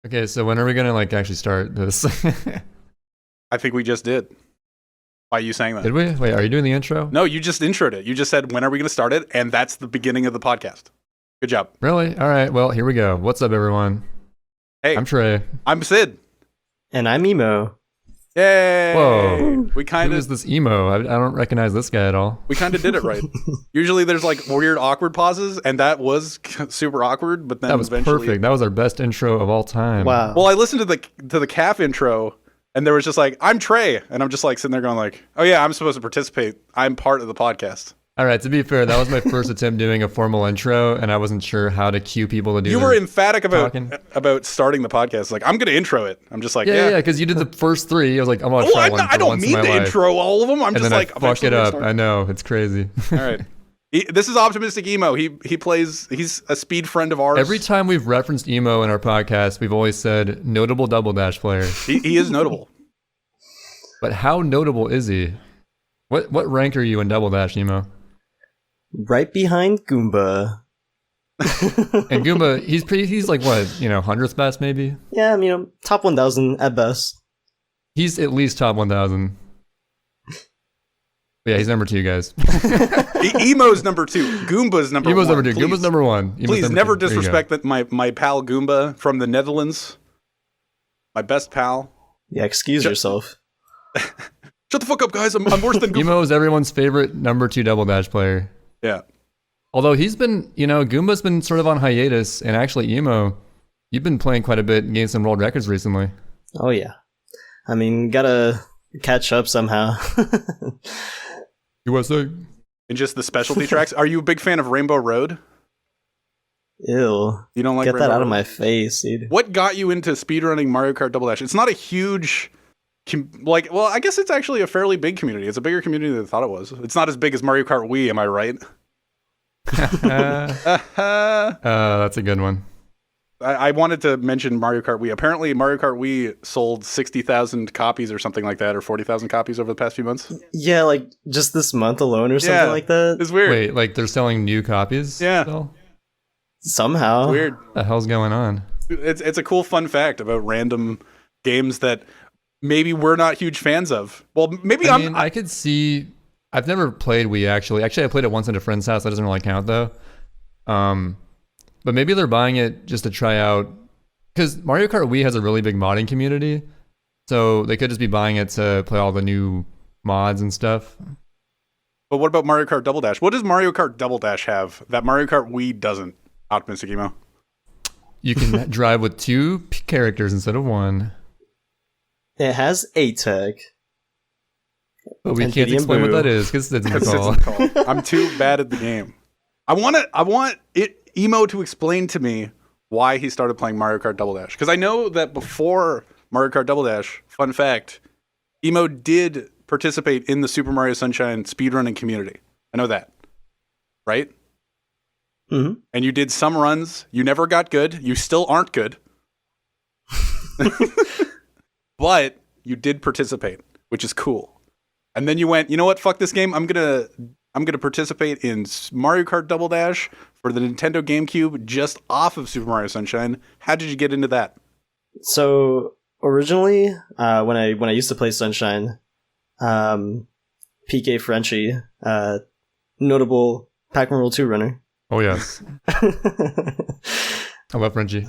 Okay, so when are we gonna like actually start this? I think we just did. By you saying that. Did we? Wait, are you doing the intro? No, you just introed it. You just said, when are we going to start it? And that's the beginning of the podcast. Good job. Really? All right. Well, here we go. What's up, everyone? Hey, I'm Trey. I'm Sid. And I'm Emo. Yay! Whoa. We kind Who of is this emo? I don't recognize this guy at all. we kind of did it right. Usually there's like weird awkward pauses, and that was super awkward. But then That was eventually, perfect. That was our best intro of all time. Wow. Well, I listened to the calf intro, and there was just like, I'm Trey, and I'm just like sitting there going like, oh yeah, I'm supposed to participate. I'm part of the podcast. All right. To be fair, that was my first attempt doing a formal intro, and I wasn't sure how to cue people to do. You were emphatic about talking. starting the podcast. Like, I'm going to intro it. I'm just like, Yeah, because you did the first three. I was like, I'm gonna Oh, try one. I don't mean to intro all of them. I'm and just then like, I fuck it up. I know, it's crazy. All right. This is OptimisticEmo. He plays. He's a speed friend of ours. Every time we've referenced emo in our podcast, we've always said notable double dash player. He is notable. But how notable is he? What rank are you in double dash, emo? Right behind Goomba. And Goomba, he's like what, 100th best maybe? Yeah, top 1,000 at best. He's at least top 1,000. Yeah, he's number 2, guys. Emo's number 2. Goomba's number 1. Emo's number 2. Please. Goomba's number 1. Emo's Please number never 2. disrespect that my pal Goomba from the Netherlands. My best pal. Yeah, excuse yourself. Shut the fuck up, guys. I'm worse than Goomba. Emo is everyone's favorite number 2 double dash player. Yeah. Although he's been, Goomba's been sort of on hiatus, and actually Emo, you've been playing quite a bit and getting some world records recently. Oh yeah. Gotta catch up somehow. USA. And just the specialty tracks. Are you a big fan of Rainbow Road? Ew. You don't like Get Rainbow that out Road? of my face, dude. What got you into speedrunning Mario Kart Double Dash? It's not a huge, I guess it's actually a fairly big community. It's a bigger community than I thought it was. It's not as big as Mario Kart Wii, am I right? That's a good one. I wanted to mention Mario Kart Wii. Apparently, Mario Kart Wii sold 60,000 copies or something like that, or 40,000 copies over the past few months. Yeah, like just this month alone or something like that. It's weird. Wait, like they're selling new copies? Yeah. Still? Somehow. It's weird. What the hell's going on? It's a cool fun fact about random games that maybe we're not huge fans of. Well, maybe I could see. I've never played Wii actually. Actually, I played it once at a friend's house. That doesn't really count though. But maybe they're buying it just to try out, because Mario Kart Wii has a really big modding community, so they could just be buying it to play all the new mods and stuff. But what about Mario Kart Double Dash? What does Mario Kart Double Dash have that Mario Kart Wii doesn't? OptimisticEmo. You can drive with 2 characters instead of 1. It has A-Tech. But we And can't Diddy and explain what Boo. that is because it's in the It's call. in the call. I'm too bad at the game. I want Emo to explain to me why he started playing Mario Kart Double Dash. Because I know that before Mario Kart Double Dash, fun fact, Emo did participate in the Super Mario Sunshine speedrunning community. I know that. Right? Mm-hmm. And you did some runs. You never got good. You still aren't good. But you did participate, which is cool. And then you went, you know what? Fuck this game. I'm gonna participate in Mario Kart Double Dash for the Nintendo GameCube, just off of Super Mario Sunshine. How did you get into that? So originally, when I used to play Sunshine, PK Frenchie, notable Pac-Man World 2 runner. Oh yes, I love Frenchie.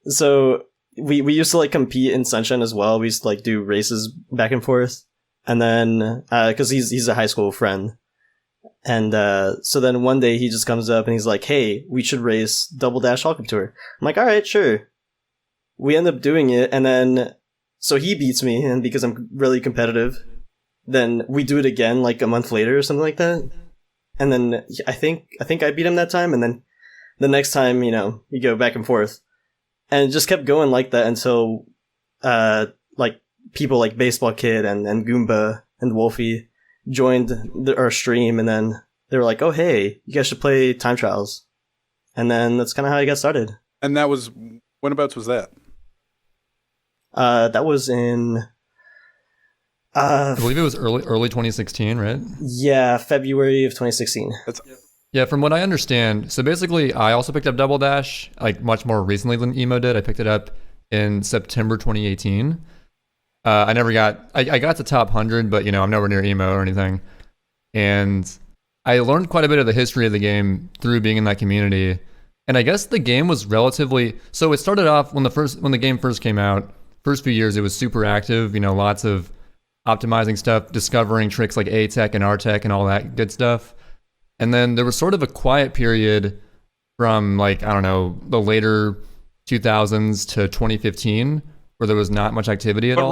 So we used to like compete in Sunshine as well. We used to like do races back and forth, and then because he's a high school friend, and so then one day he just comes up and he's like, "Hey, we should race Double Dash Cup Tour." I'm like, "All right, sure." We end up doing it, and then so he beats me, and because I'm really competitive, then we do it again like a month later or something like that. And then I think I beat him that time, and then the next time, we go back and forth. And it just kept going like that until like people like Baseball Kid and Goomba and Wolfie joined our stream, and then they were like, "Oh hey, you guys should play time trials." And then that's kind of how I got started. And that was, whenabouts was that? That was in I believe it was early 2016, right? Yeah, February of 2016. Yeah, from what I understand, so basically I also picked up Double Dash, like much more recently than Emo did. I picked it up in September 2018. I got to top 100, but I'm nowhere near emo or anything. And I learned quite a bit of the history of the game through being in that community. And I guess the game was relatively, so it started off when the game first came out. First few years, it was super active. Lots of optimizing stuff, discovering tricks like A tech and R tech and all that good stuff. And then there was sort of a quiet period from the later 2000s to 2015 where there was not much activity at all. But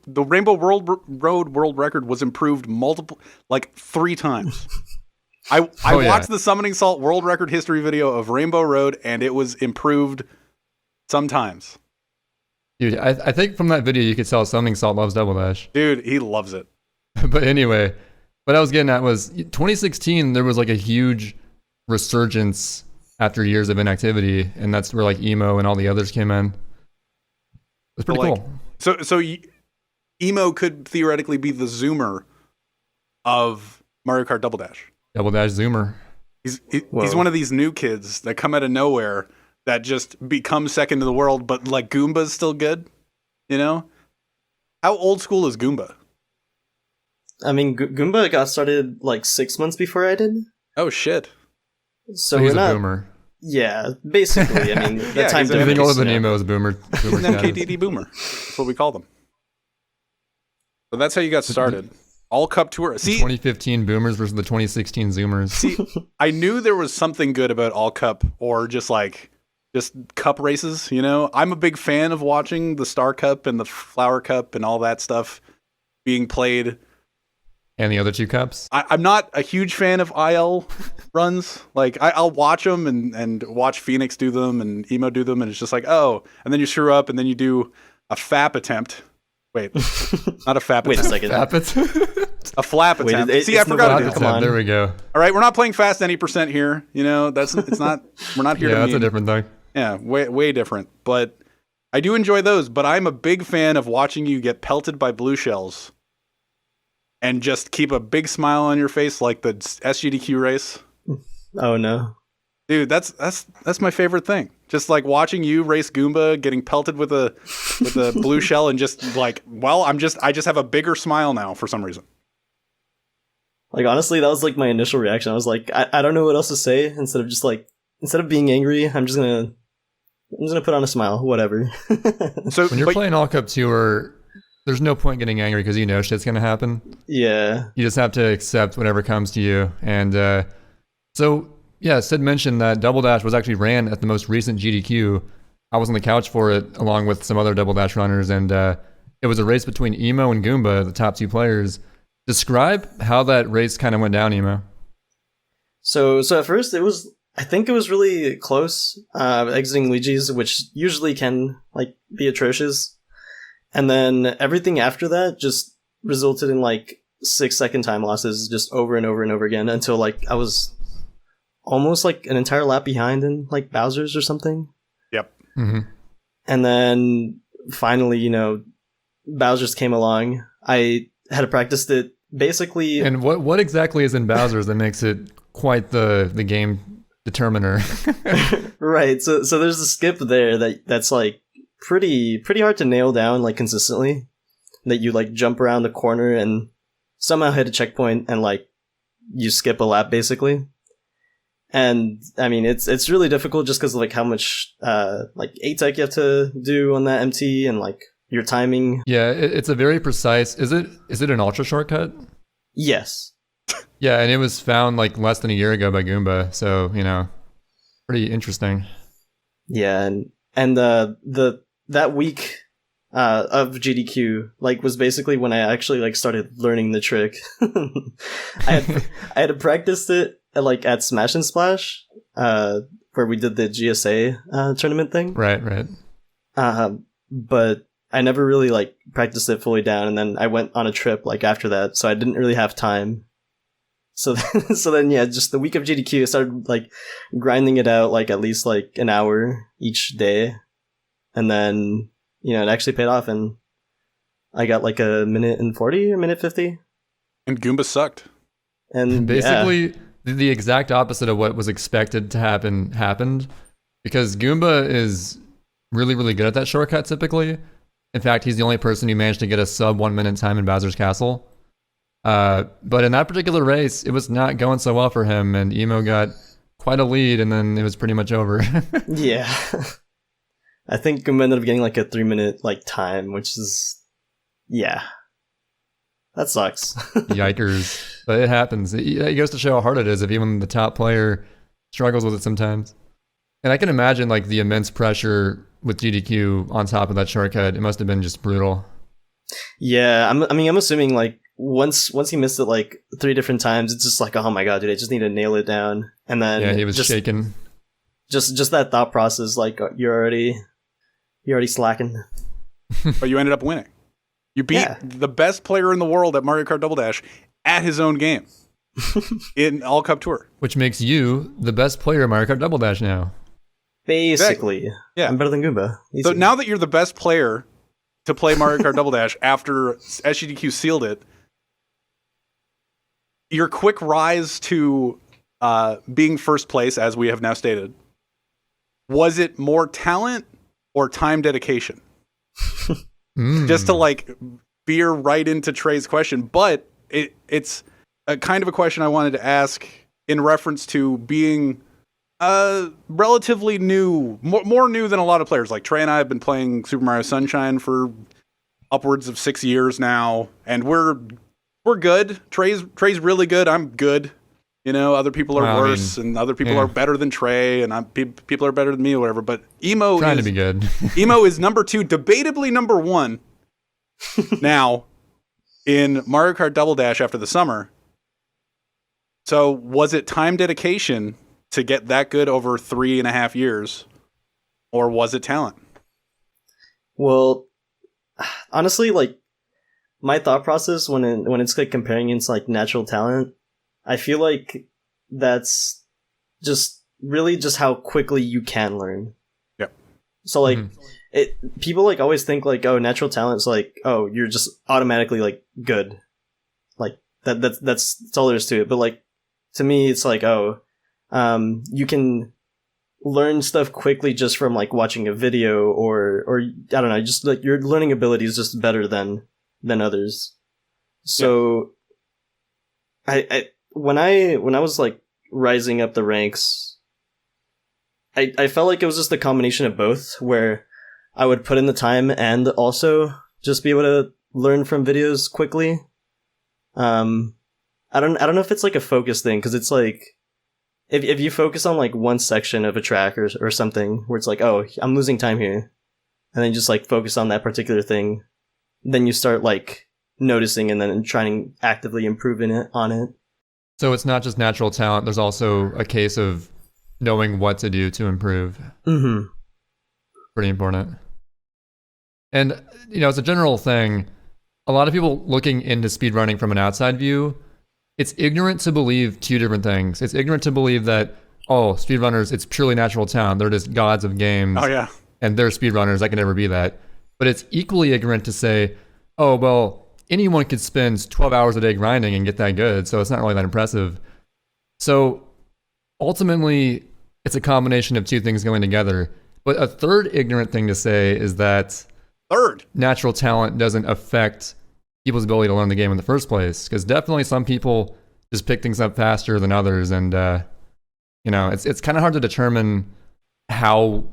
the Rainbow Road world record was improved 3 times. I watched the Summoning Salt world record history video of Rainbow Road, and it was improved sometimes. Dude, I think from that video you could tell Summoning Salt loves Double Dash. Dude, he loves it. But anyway, what I was getting at was 2016, there was a huge resurgence after years of inactivity, and that's where emo and all the others came in. It's pretty cool. So emo could theoretically be the Zoomer of Mario Kart Double Dash. Double Dash Zoomer. He's one of these new kids that come out of nowhere that just become second to the world, but Goomba's still good. How old school is Goomba? I mean, Goomba got started 6 months before I did. Oh shit! So he's we're a not. Boomer. Yeah, basically. I mean, that time Anything difference. older than emo is boomer. He's an MKDD boomer. That's what we call them. So that's how you got started. All Cup Tour. See, 2015 boomers versus the 2016 zoomers. See, I knew there was something good about All Cup, or just cup races. I'm a big fan of watching the Star Cup and the Flower Cup and all that stuff being played. And the other 2 cups? I'm not a huge fan of IL runs. I'll watch them and watch Phoenix do them and Emo do them, and it's just and then you screw up, and then you do a FAP attempt. Wait, not a FAP Wait attempt. a second. A flap Wait, attempt. it's See, I forgot to do Come that. on. There we go. All right, we're not playing fast any percent here. It's not. We're not here to. Yeah, that's meme. a different thing. Yeah, way different. But I do enjoy those. But I'm a big fan of watching you get pelted by blue shells and just keep a big smile on your face like the SGDQ race. Oh no, dude, that's my favorite thing. Just watching you race Goomba, getting pelted with a blue shell, and just I just have a bigger smile now for some reason. Honestly, that was my initial reaction. I was I don't know what else to say instead of being angry. I'm just gonna put on a smile, whatever. So when you're playing All Cup Tour, there's no point getting angry because shit's gonna happen. Yeah. You just have to accept whatever comes to you. And Sid mentioned that Double Dash was actually ran at the most recent GDQ. I was on the couch for it along with some other Double Dash runners, and it was a race between Emo and Goomba, the top 2 players. Describe how that race kind of went down, Emo. So at first I think it was really close, exiting Luigi's, which usually can be atrocious. And then everything after that just resulted in 6-second time losses just over and over and over again until I was almost an entire lap behind in Bowser's or something. Yep. Mm-hmm. And then finally, Bowser's came along. I had practiced it basically. And what exactly is in Bowser's that makes it quite the game determiner? Right. So there's a skip there that's pretty hard to nail down consistently. That you jump around the corner and somehow hit a checkpoint and you skip a lap basically. And I mean it's really difficult just because how much A-Tech you have to do on that MT and your timing. Yeah, it's a very precise. Is it an ultra shortcut? Yes. Yeah, and it was found less than a year ago by Goomba, so pretty interesting. Yeah, and that week of GDQ was basically when I actually started learning the trick. I had practiced it at Smash and Splash, where we did the GSA tournament thing. Right. But I never really practiced it fully down, and then I went on a trip after that, so I didn't really have time. So then yeah, just the week of GDQ, I started grinding it out at least an hour each day, and then it actually paid off, and I got a minute and 40 or minute 50. And Goomba sucked. And basically the exact opposite of what was expected to happen happened, because Goomba is really, really good at that shortcut typically. In fact, he's the only person who managed to get a sub 1 minute time in Bowser's Castle. But in that particular race, it was not going so well for him, and Emo got quite a lead, and then it was pretty much over. Yeah. I think Goomba ended up getting like a 3-minute like time, which is, yeah. That sucks. Yikers. But it happens. It goes to show how hard it is if even the top player struggles with it sometimes. And I can imagine like the immense pressure with GDQ on top of that shortcut. It must have been just brutal. Yeah, I'm assuming like once he missed it like 3 different times, it's just like, oh my god, dude, I just need to nail it down. And then yeah, he was shaking. Just that thought process, like you're already slacking. But you ended up winning. You beat the best player in the world at Mario Kart Double Dash at his own game in All Cup Tour, which makes you the best player at Mario Kart Double Dash now. Basically, exactly. Yeah, I'm better than Goomba. Easy. So now that you're the best player to play Mario Kart Double Dash after SGDQ sealed it, your quick rise to being first place, as we have now stated, was it more talent or time dedication? Just to like veer right into Trey's question, but it's a kind of a question I wanted to ask in reference to being relatively new, more new than a lot of players. Like Trey and I have been playing Super Mario Sunshine for upwards of 6 years now, and we're good. Trey's really good. I'm good. You know, other people are worse, and other people are better than Trey, and people are better than me or whatever. But Emo trying to be good. Emo is number 2, debatably number 1 now in Mario Kart Double Dash after the summer. So was it time dedication to get that good over 3.5 years, or was it talent? Well, honestly, like my thought process when it's like comparing against like natural talent, I feel like that's just really just how quickly you can learn. Yeah. So like people like always think like, oh, natural talent's like, oh, you're just automatically like good. Like that's all there is to it. But like to me it's like, oh, you can learn stuff quickly just from like watching a video or I don't know, just like your learning ability is just better than others. So I when I was like rising up the ranks, I felt like it was just a combination of both, where I would put in the time and also just be able to learn from videos quickly. I don't know if it's like a focus thing, because it's like if you focus on like one section of a track or something where it's like, oh, I'm losing time here, and then just like focus on that particular thing, then you start like noticing and then trying to actively improve on it. So it's not just natural talent. There's also a case of knowing what to do to improve. Mm-hmm. Pretty important. And, you know, it's a general thing. A lot of people looking into speedrunning from an outside view, it's ignorant to believe 2 different things. It's ignorant to believe that, oh, speedrunners, it's purely natural talent. They're just gods of games. Oh, yeah. And they're speedrunners. I can never be that. But it's equally ignorant to say, oh, well, anyone could spend 12 hours a day grinding and get that good, so it's not really that impressive. So ultimately, it's a combination of 2 things going together. But a third ignorant thing to say is that natural talent doesn't affect people's ability to learn the game in the first place. Because definitely some people just pick things up faster than others, and you know, it's kind of hard to determine how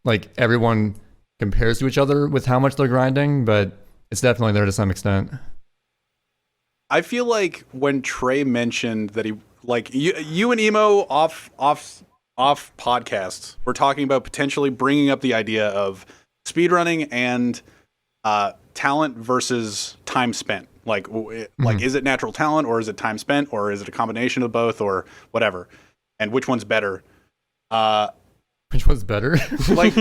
like everyone compares to each other with how much they're grinding, but it's definitely there to some extent. I feel like when Trey mentioned that he, like, you and Emo off podcasts were talking about potentially bringing up the idea of speedrunning and talent versus time spent. Like, is it natural talent, or is it time spent, or is it a combination of both, or whatever? And which one's better? Which one's better? Like,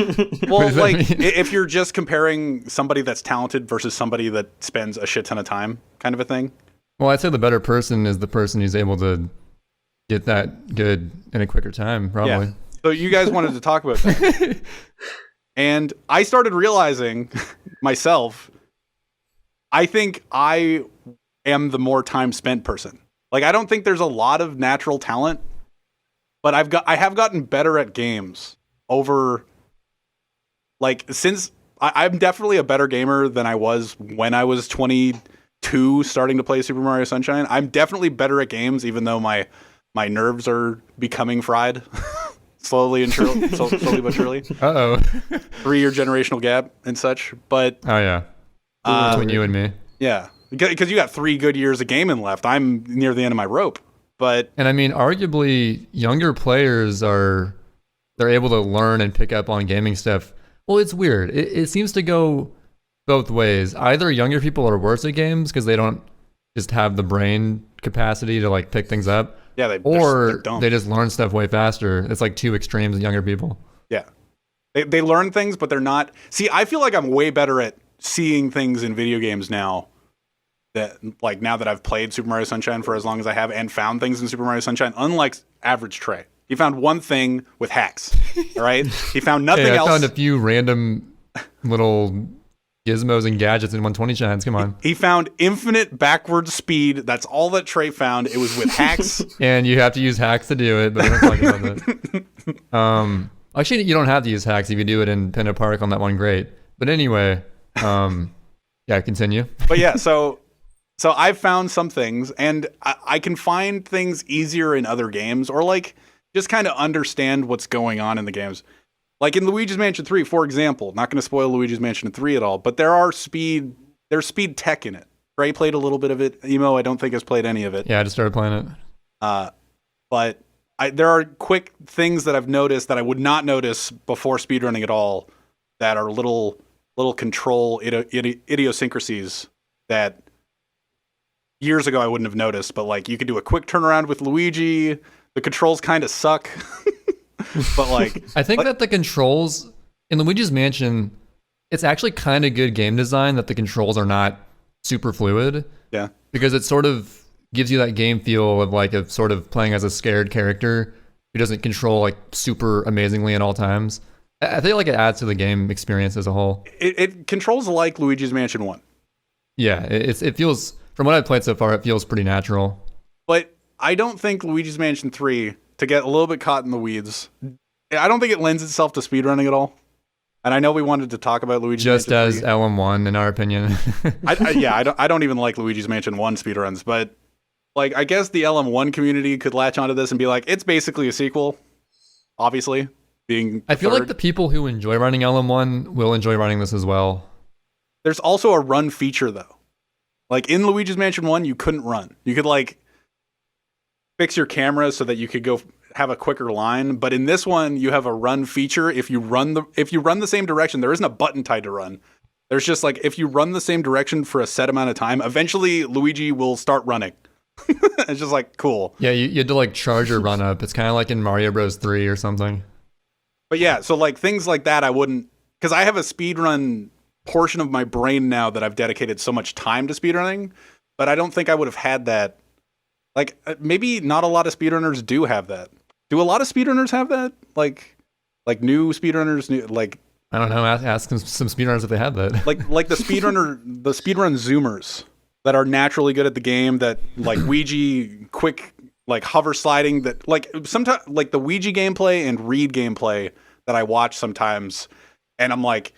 well, like if you're just comparing somebody that's talented versus somebody that spends a shit ton of time, kind of a thing. Well, I'd say the better person is the person who's able to get that good in a quicker time, probably. Yeah. So you guys wanted to talk about that. And I started realizing myself, I think I am the more time spent person. Like, I don't think there's a lot of natural talent, but I have gotten better at games over like since I'm definitely a better gamer than I was when I was 22 starting to play Super Mario Sunshine. I'm definitely better at games, even though my nerves are becoming fried. slowly but surely. Uh-oh. 3-year generational gap and such. But Oh, yeah. Between you and me. yeah, because you got 3 good years of gaming left. I'm near the end of my rope. But And I mean, arguably, younger players they're able to learn and pick up on gaming stuff. Well, it's weird. It seems to go both ways. Either younger people are worse at games because they don't just have the brain capacity to like pick things up. yeah, Or they're dumb. they just learn stuff way faster. It's like two extremes of younger people. Yeah. They learn things, but they're not. See, I feel like I'm way better at seeing things in video games now. Now that I've played Super Mario Sunshine for as long as I have and found things in Super Mario Sunshine, unlike Average Trey. He found one thing with hacks. All right? He found nothing Hey, I else. found a few random little gizmos and gadgets in 120 shines. Come on. He found infinite backwards speed. That's all that Trey found. It was with hacks. And you have to use hacks to do it, but we don't talk about that. Actually, you don't have to use hacks if you do it in Pinna Park on that one grade. But anyway, yeah, continue. But yeah, so I've found some things, and I can find things easier in other games, or like just kind of understand what's going on in the games. Like in Luigi's Mansion 3, for example, not going to spoil Luigi's Mansion 3 at all, but there's speed tech in it. Trey played a little bit of it. Emo, I don't think has played any of it. Yeah, I just started playing it. But there are quick things that I've noticed that I would not notice before speedrunning at all, that are little control idiosyncrasies that years ago I wouldn't have noticed. But like you could do a quick turnaround with Luigi. The controls kind of suck. But like I think that the controls in Luigi's Mansion, it's actually kind of good game design that the controls are not super fluid. Yeah. Because it sort of gives you that game feel of like sort of playing as a scared character who doesn't control like super amazingly at all times. I feel like it adds to the game experience as a whole. It controls like Luigi's Mansion 1. Yeah, it feels, from what I've played so far, it feels pretty natural. But I don't think Luigi's Mansion 3, to get a little bit caught in the weeds, I don't think it lends itself to speedrunning at all. And I know we wanted to talk about Luigi's Just Mansion 3. as LM1, in our opinion. I don't even like Luigi's Mansion 1 speedruns, but like I guess the LM1 community could latch onto this and be like, it's basically a sequel, obviously. I feel like the people who enjoy running LM1 will enjoy running this as well. There's also a run feature though. Like in Luigi's Mansion 1, you couldn't run. You could like fix your camera so that you could go have a quicker line, but in this one you have a run feature. If you run the same direction, there isn't a button tied to run. There's just like if you run the same direction for a set amount of time, eventually Luigi will start running. It's just like cool. Yeah, you had to like charge your run up. It's kind of like in Mario Bros 3 or something. But yeah, so like things like that I wouldn't, because I have a speedrun portion of my brain now that I've dedicated so much time to speedrunning, but I don't think I would have had that. Like maybe not a lot of speedrunners do have that. Do a lot of speedrunners have that? Like new speedrunners, like I don't know. Ask some speedrunners if they have that. like the speedrun zoomers that are naturally good at the game. That like Ouija quick like hover sliding. That like sometimes like the Ouija gameplay and Reed gameplay that I watch sometimes, and I'm like,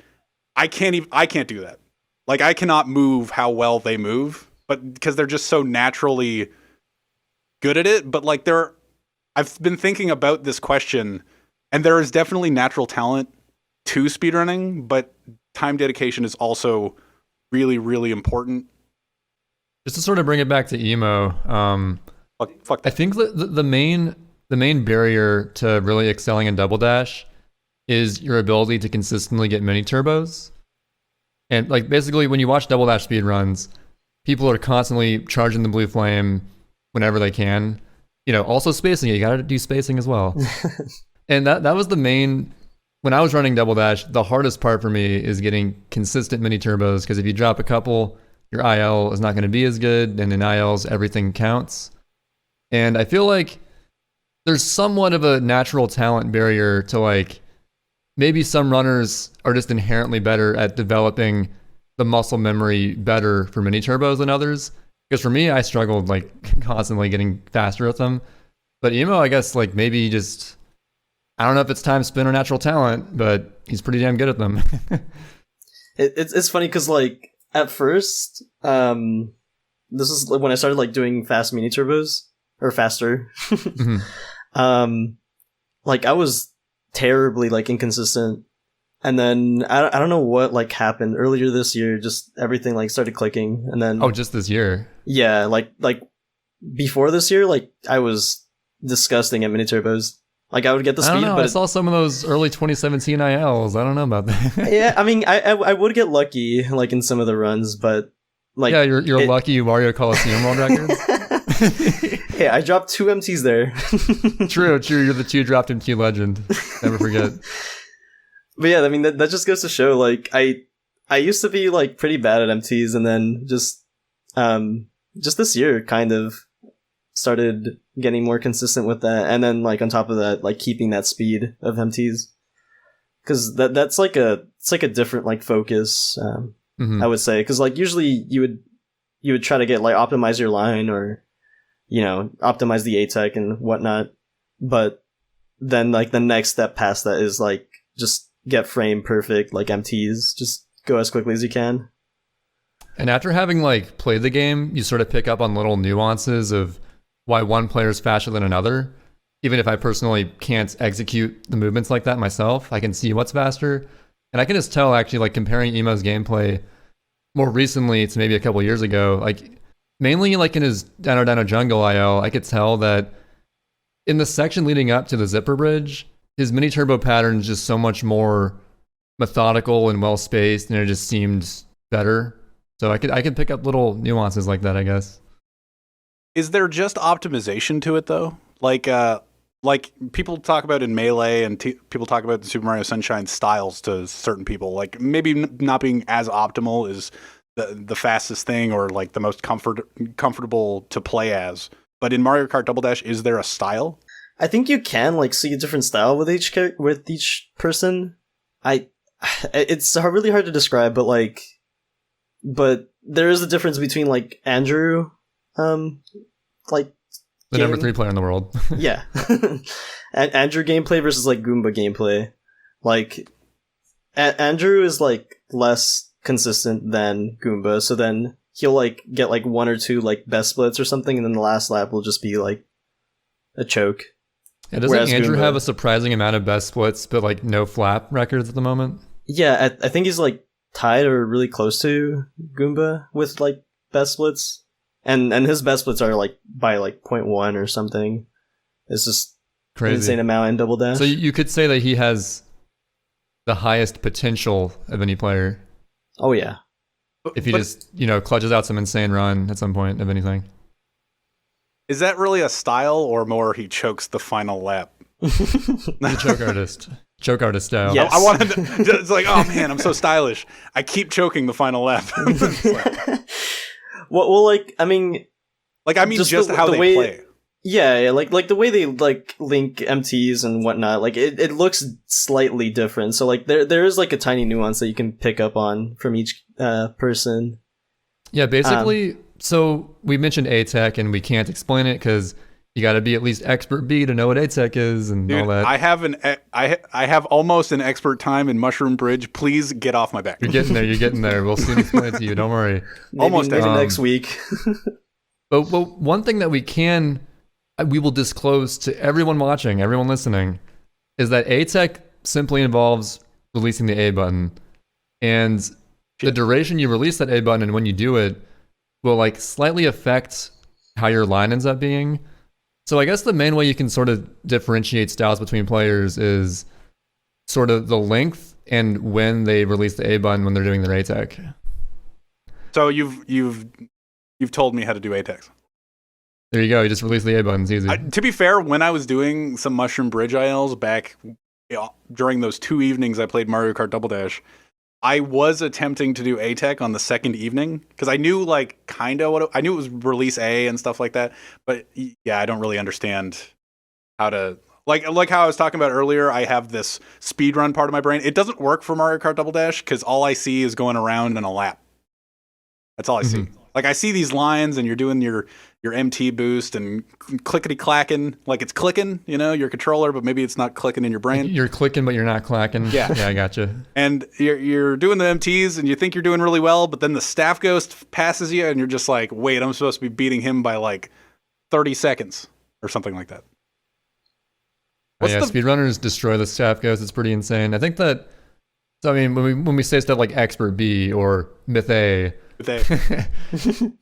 I can't do that. Like I cannot move how well they move, but because they're just so naturally good at it. But like I've been thinking about this question, and there is definitely natural talent to speedrunning, but time dedication is also really, really important. Just to sort of bring it back to emo, Fuck I that. think the main barrier to really excelling in Double Dash is your ability to consistently get mini turbos. And like basically when you watch Double Dash speedruns, people are constantly charging the blue flame whenever they can. You know, also spacing it. You got to do spacing as well. And that was the main, when I was running Double Dash, the hardest part for me is getting consistent mini turbos, because if you drop a couple, your IL is not going to be as good, and in ILs, everything counts. And I feel like there's somewhat of a natural talent barrier to like, maybe some runners are just inherently better at developing the muscle memory better for mini turbos than others. Because for me, I struggled like constantly getting faster with them. But emo, I guess like maybe just I don't know if it's time spin or natural talent, but he's pretty damn good at them. It's funny because like at first, this is when I started like doing fast mini turbos or faster. Like I was terribly like inconsistent, and then I don't know what like happened earlier this year. Just everything like started clicking, and then just this year. Yeah, like before this year, like I was disgusting at mini turbos. Like I would get the speed, I don't know. but I saw some of those early 2017 ILs. I don't know about that. yeah, I mean, I would get lucky like in some of the runs, but like yeah, you're lucky Mario Coliseum world records. Hey, I dropped 2 MTs there. True. You're the 2 dropped MT legend. Never forget. But yeah, I mean that just goes to show like I used to be like pretty bad at MTs, and then just this year kind of started getting more consistent with that, and then like on top of that, like keeping that speed of MTs, because that's like it's like a different like focus. I would say, because like usually you would try to get like optimize your line, or optimize the ATEC and whatnot, but then like the next step past that is like just get frame perfect like MTs, just go as quickly as you can. And after having like played the game, you sort of pick up on little nuances of why one player is faster than another. Even if I personally can't execute the movements like that myself, I can see what's faster. And I can just tell, actually, like comparing Emo's gameplay more recently to maybe a couple years ago, like mainly like in his Dino Jungle IL, I could tell that in the section leading up to the zipper bridge, his mini turbo pattern is just so much more methodical and well spaced, and it just seemed better. So I could pick up little nuances like that, I guess. Is there just optimization to it though? Like people talk about in Melee, and people talk about the Super Mario Sunshine styles to certain people. Like maybe not being as optimal is the fastest thing, or like the most comfortable to play as. But in Mario Kart Double Dash, is there a style? I think you can like see a different style with each person. It's really hard to describe, but there is a difference between like Andrew, like the number 3 player in the world. Yeah. And Andrew gameplay versus like Goomba gameplay. Like Andrew is like less consistent than Goomba, so then he'll like get like 1 or 2 like best splits or something, and then the last lap will just be like a choke. Yeah, doesn't Andrew have a surprising amount of best splits, but like no flap records at the moment? Yeah, I think he's like tied or really close to Goomba with like best splits, and his best splits are like by like 0.1 or something. It's just crazy, an insane amount in Double Dash. So you could say that he has the highest potential of any player. Oh yeah, if he just clutches out some insane run at some point of anything. Is that really a style, or more he chokes the final lap? The choke artist style. Yes. I wanted to, it's like, oh man, I'm so stylish. I keep choking the final lap. well, like I mean just how they play. Yeah, like the way they like link MTs and whatnot, like it looks slightly different. So like there is like a tiny nuance that you can pick up on from each person. Yeah, basically. So we mentioned ATEC, and we can't explain it because you got to be at least expert B to know what ATEC is and all that. I have almost an expert time in Mushroom Bridge. Please get off my back. You're getting there. We'll soon explain it to you. Don't worry. Maybe next week. But one thing that we will disclose to everyone watching, everyone listening, is that ATEC simply involves releasing the A button, and the duration you release that A button and when you do it will like slightly affect how your line ends up being. So I guess the main way you can sort of differentiate styles between players is sort of the length and when they release the A button when they're doing their ATEC. So you've told me how to do ATECs. There you go. You just release the A button. It's easy. To be fair, when I was doing some Mushroom Bridge ILs back during those 2 evenings I played Mario Kart Double Dash, I was attempting to do ATEC on the second evening because I knew like kind of I knew it was release A and stuff like that. But yeah, I don't really understand how to like how I was talking about earlier. I have this speedrun part of my brain. It doesn't work for Mario Kart Double Dash because all I see is going around in a lap. That's all I see. Like I see these lines, and you're doing your MT boost and clickety clacking, like it's clicking, your controller, but maybe it's not clicking in your brain. You're clicking, but you're not clacking. Yeah, I gotcha. And you're doing the MTs, and you think you're doing really well, but then the staff ghost passes you, and you're just like, wait, I'm supposed to be beating him by like 30 seconds or something like that. Speedrunners destroy the staff ghost. It's pretty insane. I think that. So I mean, when we say stuff like Expert B or Myth A,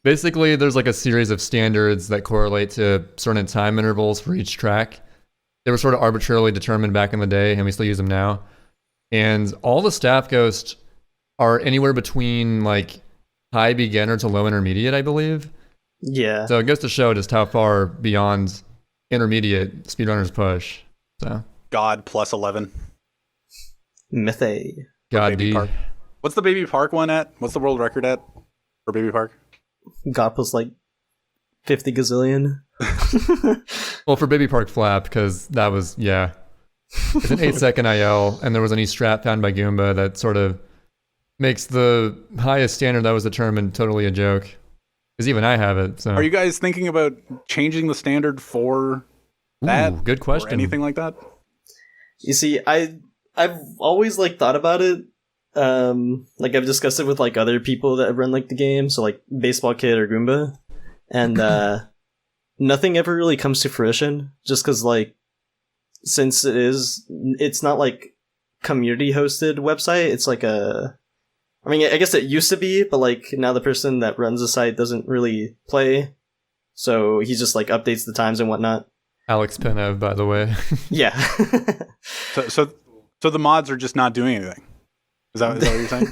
basically there's like a series of standards that correlate to certain time intervals for each track. They were sort of arbitrarily determined back in the day, and we still use them now. And all the staff ghosts are anywhere between like high beginner to low intermediate, I believe. Yeah. So it goes to show just how far beyond intermediate speedrunners push. So God plus 11. Myth A. God Baby D. Park. What's the Baby Park one at? What's the world record at for Baby Park? God plus like 50 gazillion. Well, for Baby Park Flap, because that was, it's an 8-second IL, and there was an E-strap found by Goomba that sort of makes the highest standard that was determined totally a joke. Because even I have it. So are you guys thinking about changing the standard for that? Ooh, good question. Or anything like that? You see, I've always like thought about it. Like I've discussed it with like other people that run like the game, so like Baseball Kid or Goomba, and nothing ever really comes to fruition. Just because like since it's not like community hosted website. It's like I guess it used to be, but like now the person that runs the site doesn't really play, so he just like updates the times and whatnot. Alex Penev, by the way. Yeah. So the mods are just not doing anything. Is that what you're saying?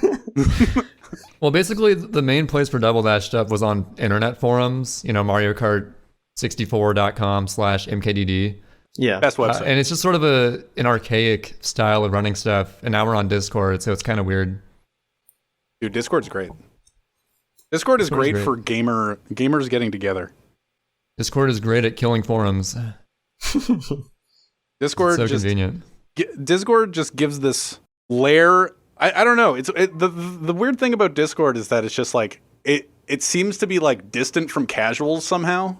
Well, basically, the main place for Double Dash stuff was on internet forums. Mario Kart 64.com/mkdd. Yeah. Best website. And it's just sort of an archaic style of running stuff. And now we're on Discord, so it's kind of weird. Dude, Discord's great. Discord is great for gamers getting together. Discord is great at killing forums. Discord it's so convenient. Discord just gives this layer. I don't know. The weird thing about Discord is that it's just like it seems to be like distant from casuals somehow.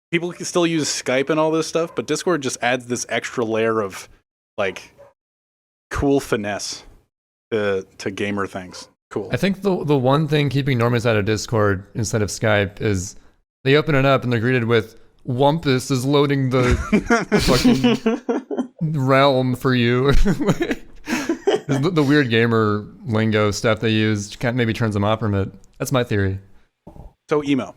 People can still use Skype and all this stuff, but Discord just adds this extra layer of like cool finesse to gamer things. Cool. I think the one thing keeping normies out of Discord instead of Skype is they open it up and they're greeted with Wumpus is loading the fucking realm for you. The weird gamer lingo stuff they use maybe turns them off from it. That's my theory. So emo.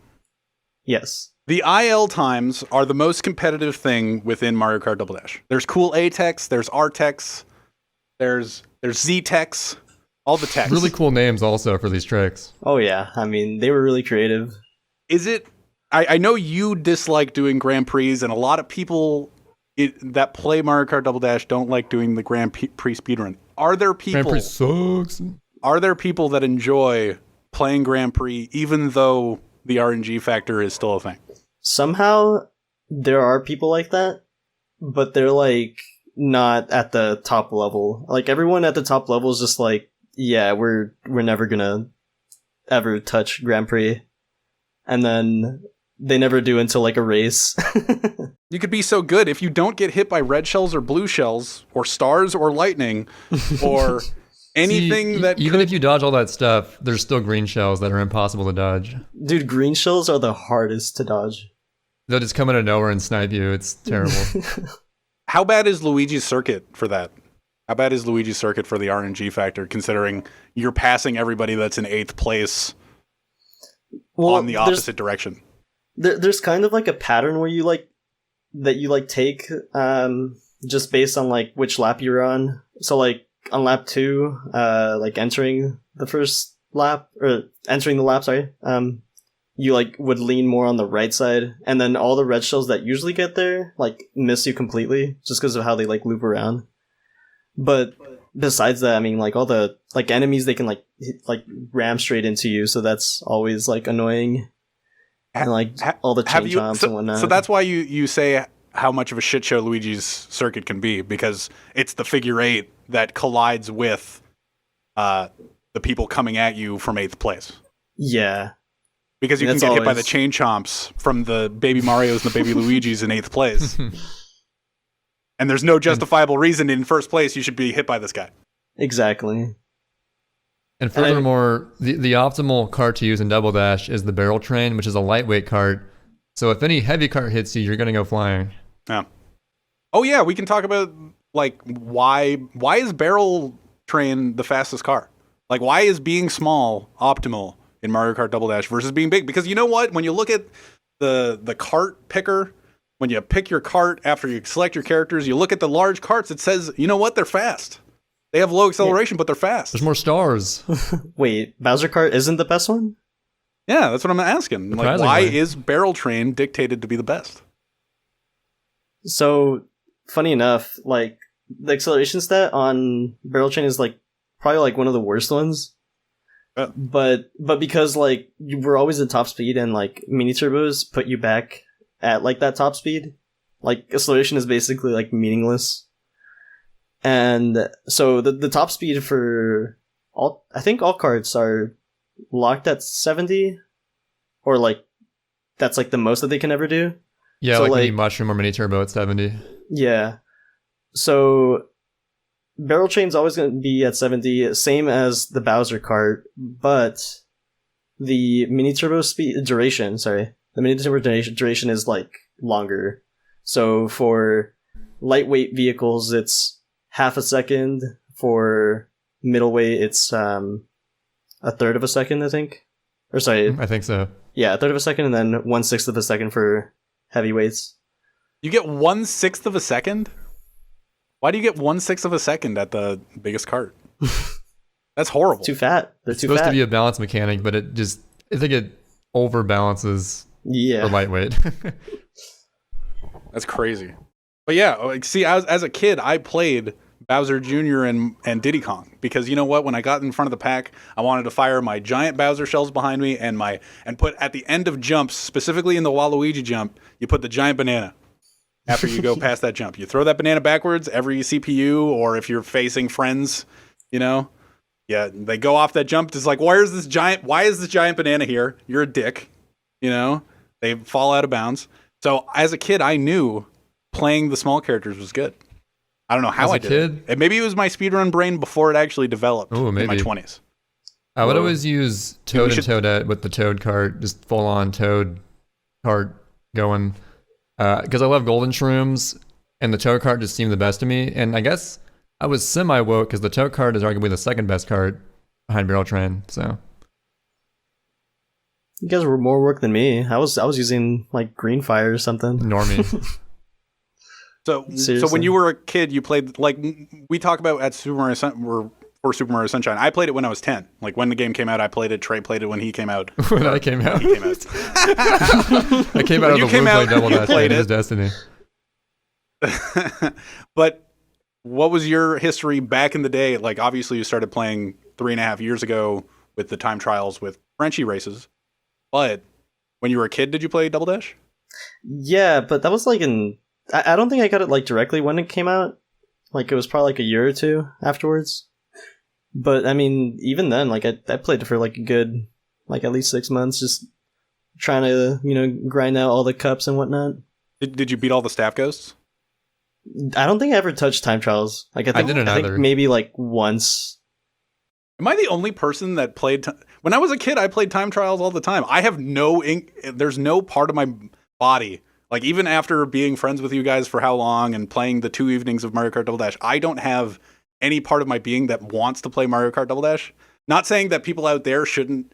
Yes. The IL times are the most competitive thing within Mario Kart Double Dash. There's cool A techs, there's R techs, there's Z techs, all the techs. Really cool names also for these tricks. Oh yeah, I mean they were really creative. Is it? I know you dislike doing Grand Prix, and a lot of people that play Mario Kart Double Dash don't like doing the Grand Prix speedrun. Are there people? Grand Prix sucks. Are there people that enjoy playing Grand Prix even though the RNG factor is still a thing? Somehow there are people like that, but they're like not at the top level. Like everyone at the top level is just like, yeah, we're never gonna ever touch Grand Prix, and then they never do until like a race. You could be so good if you don't get hit by red shells or blue shells or stars or lightning or anything. That even if you dodge all that stuff, there's still green shells that are impossible to dodge. Dude, green shells are the hardest to dodge. They'll just come out of nowhere and snipe you. It's terrible. How bad is Luigi's circuit for that? How bad is Luigi's circuit for the RNG factor, considering you're passing everybody that's in 8th place on the opposite direction? There's kind of like a pattern where you take just based on like which lap you're on. So like on lap 2, like entering the first lap or entering the lap, sorry. You like would lean more on the right side, and then all the red shells that usually get there like miss you completely just because of how they like loop around. But besides that, I mean, like all the like enemies, they can like ram straight into you, so that's always like annoying. And like all the chain jumps and whatnot. So that's why you say how much of a shit show Luigi's circuit can be, because it's the figure 8 that collides with the people coming at you from 8th place. Yeah. Because you can get hit by the chain chomps from the baby Marios and the baby Luigis in 8th place. And there's no justifiable reason in first place you should be hit by this guy. Exactly. And furthermore, the optimal cart to use in Double Dash is the barrel train, which is a lightweight cart. So if any heavy cart hits you, you're going to go flying. Yeah. Oh yeah, we can talk about like why is barrel train the fastest car? Like why is being small optimal in Mario Kart Double Dash versus being big? Because you know what? When you look at the cart picker, when you pick your cart after you select your characters, you look at the large carts, it says, you know what? They're fast. They have low acceleration, but they're fast. There's more stars. Wait, Bowser Kart isn't the best one? Yeah, that's what I'm asking. Like, why is barrel train dictated to be the best? So, funny enough, like, the acceleration stat on barrel train is, like, probably, like, one of the worst ones. But because, like, you were always at top speed and, like, mini turbos put you back at, like, that top speed, like, acceleration is basically, like, meaningless. And so the top speed for I think all carts are locked at 70, or like that's like the most that they can ever do. Yeah, so like mini mushroom or mini turbo at 70. Yeah. So barrel train's always going to be at 70, same as the Bowser cart, but the mini turbo duration is like longer. So for lightweight vehicles, it's half a second. For middleweight, it's a third of a second, I think. Or sorry, I think so. Yeah, a third of a second, and then 1/6 of a second for heavyweights. You get 1/6 of a second? Why do you get 1/6 of a second at the biggest cart? That's horrible. Too fat. They're it's too supposed fat. to be a balance mechanic, but I think it overbalances for lightweight. That's crazy. But yeah, like, see, as a kid, I played Bowser Jr. and Diddy Kong because you know what? When I got in front of the pack, I wanted to fire my giant Bowser shells behind me and put at the end of jumps, specifically in the Waluigi jump, you put the giant banana. After you go past that jump, you throw that banana backwards. Every CPU, or if you're facing friends, you know, yeah, they go off that jump. It's like, why is this giant banana here? You're a dick, you know. They fall out of bounds. So as a kid, I knew playing the small characters was good. I don't know how I did it. Maybe it was my speedrun brain before it actually developed in my 20s. I would always use Toad and Toadette with the Toad cart, just full on Toad cart going. Because I love golden shrooms, and the Toad cart just seemed the best to me. And I guess I was semi-woke because the Toad cart is arguably the second best cart behind Barrel Train. So you guys were more work than me. I was using like Green Fire or something. Normie. So when you were a kid, you played, like we talk about at Super Mario Sunshine. I played it when I was 10. Like when the game came out, I played it. Trey played it when he came out. When I came out. He came out. I came out of the blue play double dash played his Destiny. But what was your history back in the day? Like obviously you started playing 3.5 years ago with the time trials with Frenchie races. But when you were a kid, did you play Double Dash? Yeah, but that was like I don't think I got it like directly when it came out. Like it was probably like a year or two afterwards. But I mean, even then, like I played it for like a good, like at least 6 months, just trying to, you know, grind out all the cups and whatnot. Did you beat all the staff ghosts? I don't think I ever touched time trials. Like I didn't either. think maybe like once. Am I the only person that played? When I was a kid, I played time trials all the time. I have no there's no part of my body. Like, even after being friends with you guys for how long and playing the 2 evenings of Mario Kart Double Dash, I don't have any part of my being that wants to play Mario Kart Double Dash. Not saying that people out there shouldn't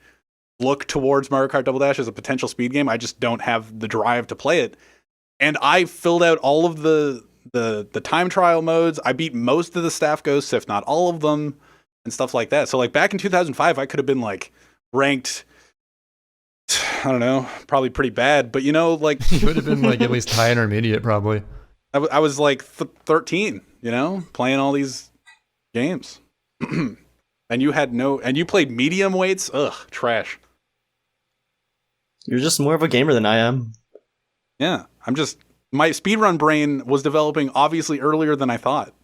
look towards Mario Kart Double Dash as a potential speed game. I just don't have the drive to play it. And I filled out all of the time trial modes. I beat most of the staff ghosts, if not all of them, and stuff like that. So, like, back in 2005, I could have been, like, ranked... I don't know, probably pretty bad, but you know, like you would have been like at least high intermediate, probably. I was like 13, you know, playing all these games, and you played medium weights. Ugh, trash. You're just more of a gamer than I am. Yeah, my speedrun brain was developing obviously earlier than I thought.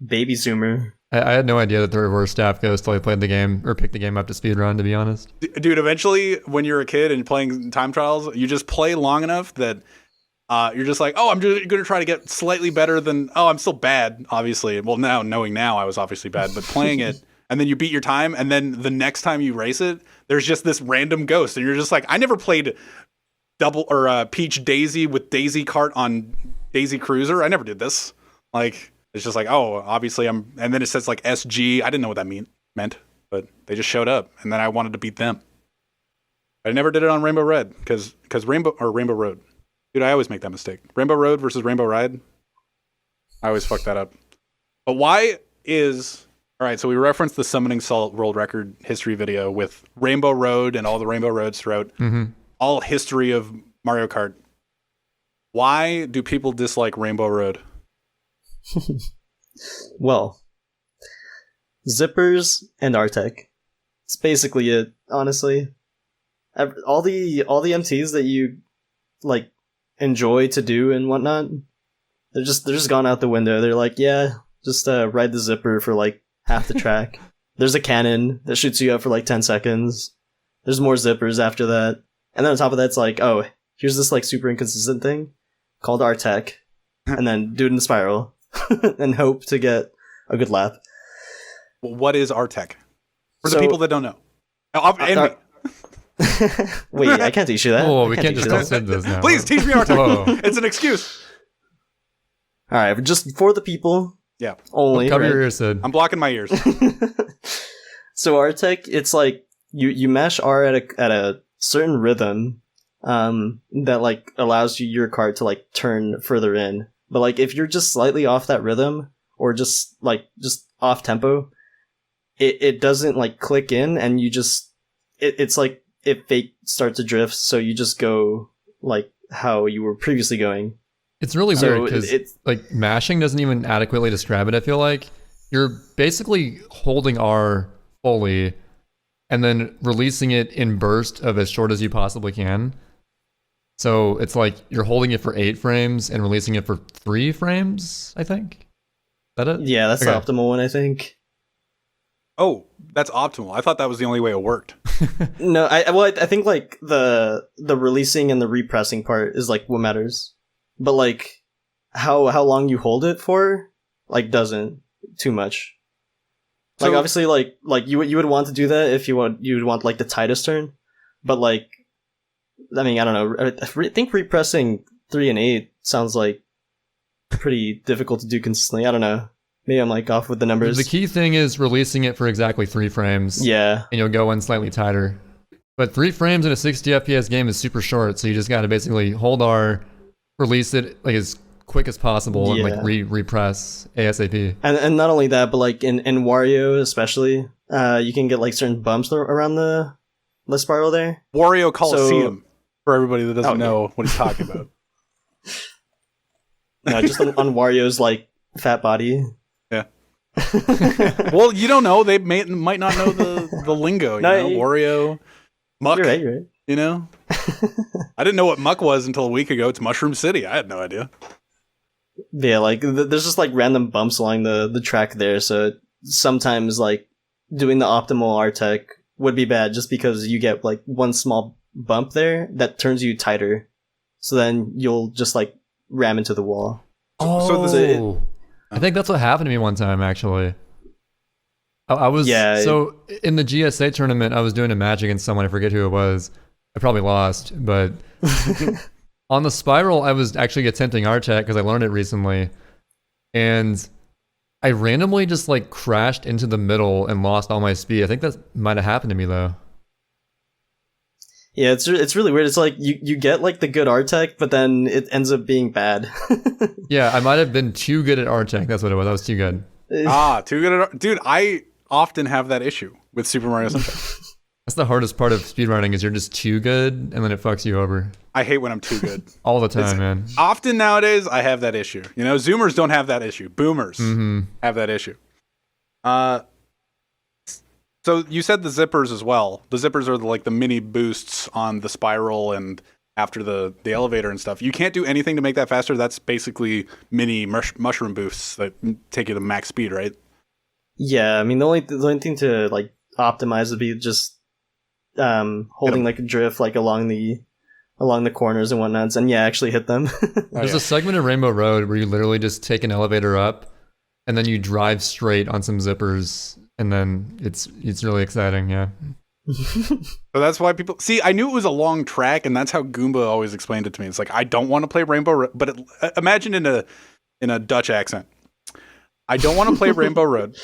baby zoomer. I had no idea that there were staff ghosts till I played the game or picked the game up to speedrun, to be honest. Dude, eventually, when you're a kid and playing time trials, you just play long enough that you're just like, oh, I'm just going to try to get slightly better than, oh, I'm still bad, obviously. Well, knowing now, I was obviously bad, but playing it, and then you beat your time, and then the next time you race it, there's just this random ghost, and you're just like, I never played double or Peach Daisy with Daisy Kart on Daisy Cruiser. I never did this. Like, it's just like, oh, obviously I'm, and then it says like SG. I didn't know what that meant, but they just showed up, and then I wanted to beat them. I never did it on Rainbow Red because Rainbow Road. Dude, I always make that mistake. Rainbow Road versus Rainbow Ride. I always fuck that up. But why is... All right, so we referenced the Summoning Salt World Record history video with Rainbow Road and all the Rainbow Roads throughout all history of Mario Kart. Why do people dislike Rainbow Road? Well, zippers and Artec. It's basically it, honestly. All the MTs that you like enjoy to do and whatnot, they're just gone out the window. They're like, yeah, just ride the zipper for like half the track. There's a cannon that shoots you up for like 10 seconds. There's more zippers after that. And then on top of that, it's like, oh, here's this like super inconsistent thing called Artec, and then do it in the spiral and hope to get a good lap. Well, what is Artec? For the people that don't know. And me. Wait, I can't teach you that. Oh, we can't just say this now. Please teach me Artec. It's an excuse. All right, just for the people. Yeah. Only. Cover right? your ears, Sid. I'm blocking my ears. So Artec, it's like you mash R at a certain rhythm that like allows your cart to like turn further in. But like if you're just slightly off that rhythm or just off tempo, it doesn't like click in, and you just it's like it fake starts to drift, so you just go like how you were previously going. It's really weird because like mashing doesn't even adequately describe it. I feel like you're basically holding R fully and then releasing it in burst of as short as you possibly can. So it's like you're holding it for 8 frames and releasing it for 3 frames, I think. Is that it? Yeah, that's the optimal one, I think. Oh, that's optimal. I thought that was the only way it worked. No, I think like the releasing and the repressing part is like what matters. But like how long you hold it for like doesn't too much. Like obviously like you would want to do that if you would want like the tightest turn, but like I mean I don't know. I think repressing 3 and 8 sounds like pretty difficult to do consistently. I don't know. Maybe I'm like off with the numbers. The key thing is releasing it for exactly 3 frames. Yeah, and you'll go in slightly tighter. But 3 frames in a 60 FPS game is super short, so you just got to basically hold R, release it like as quick as possible, and like repress ASAP. And not only that, but like in Wario especially, you can get like certain bumps around the spiral there. Wario Coliseum, for everybody that doesn't know what he's talking about. No, just on Wario's like fat body. Yeah. Well, you don't know. They might not know the lingo. You know? Wario, Muck. You're right. You know? I didn't know what Muck was until a week ago. It's Mushroom City. I had no idea. Yeah, like there's just like random bumps along the track there, so sometimes like doing the optimal Artec would be bad just because you get like one small bump there that turns you tighter. So then you'll just like ram into the wall. I think that's what happened to me one time actually. I was so in the GSA tournament I was doing a match against someone, I forget who it was. I probably lost, but on the spiral I was actually attempting Artec because I learned it recently, and I randomly just like crashed into the middle and lost all my speed. I think that might have happened to me though. Yeah, it's really weird. It's like you get like the good Artec, but then it ends up being bad. Yeah, I might have been too good at Artec. That's what it was. I was too good. Too good at dude. I often have that issue with Super Mario Sunshine. That's the hardest part of speedrunning is you're just too good and then it fucks you over. I hate when I'm too good. All the time, man. Often nowadays, I have that issue. You know, Zoomers don't have that issue. Boomers have that issue. So you said the zippers as well. The zippers are like the mini boosts on the spiral and after the elevator and stuff. You can't do anything to make that faster. That's basically mini mushroom boosts that take you to max speed, right? Yeah, I mean the only thing to like optimize would be just holding like a drift like along the corners and whatnots, and actually hit them. There's a segment in Rainbow Road where you literally just take an elevator up, and then you drive straight on some zippers, and then it's really exciting. Yeah. So that's why people see. I knew it was a long track, and that's how Goomba always explained it to me. It's like I don't want to play Rainbow Road, but imagine in a Dutch accent. I don't want to play Rainbow Road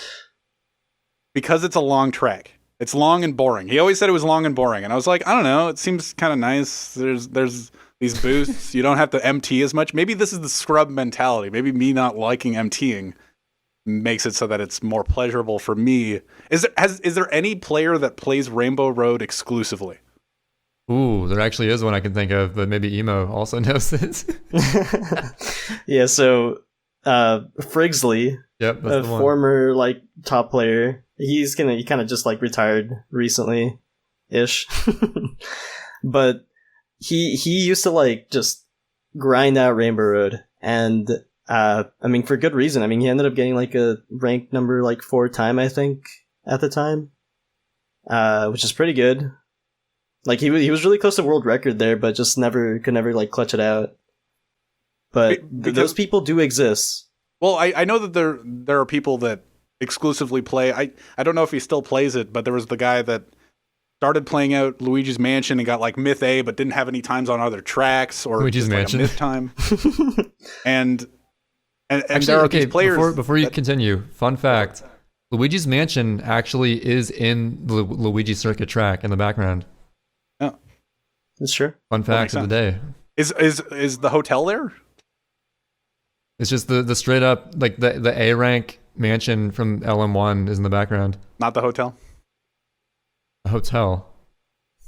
because it's a long track. It's long and boring. He always said it was long and boring, and I was like, I don't know. It seems kind of nice. There's these boosts. You don't have to MT as much. Maybe this is the scrub mentality. Maybe me not liking MTing makes it so that it's more pleasurable for me. Is there any player that plays Rainbow Road exclusively? Ooh, there actually is one I can think of, but maybe Emo also knows this. Yeah, so Frigsley, Yep, that's a the one. former like top player, he kind of just like retired recently ish. But he used to like just grind out Rainbow Road, and I mean for good reason. I mean he ended up getting like a rank number like 4 time, I think, at the time, which is pretty good. Like he was really close to world record there, but just could never like clutch it out. But those people do exist. Well, I know that there are people that exclusively play. I don't know if he still plays it, but there was the guy that started playing out Luigi's Mansion and got like Myth A, but didn't have any times on other tracks or Luigi's just Mansion. like a Myth time. and Actually, there are okay, these players. before you continue, fun fact: Luigi's Mansion actually is in the Luigi Circuit track in the background. Oh, That's true. Fun fact of the day. Is the hotel there? It's just the straight up like the A rank mansion from LM1 is in the background. Not the hotel. A hotel.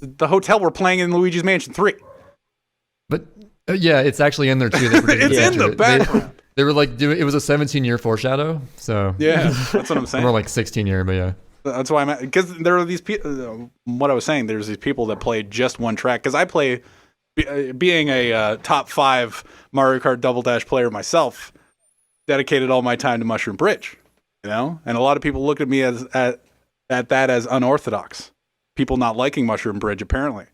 The hotel we're playing in Luigi's Mansion 3. But yeah, it's actually in there too. It's in the background. They were like it was a 17-year foreshadow. So Yeah, that's what I'm saying. more like 16-year, but yeah. That's why I'm because there are these people. What I was saying, there's these people that play just one track. Because I play, being a top 5 Mario Kart Double Dash player myself, dedicated all my time to Mushroom Bridge. You know, and a lot of people look at me at that as unorthodox. People not liking Mushroom Bridge apparently,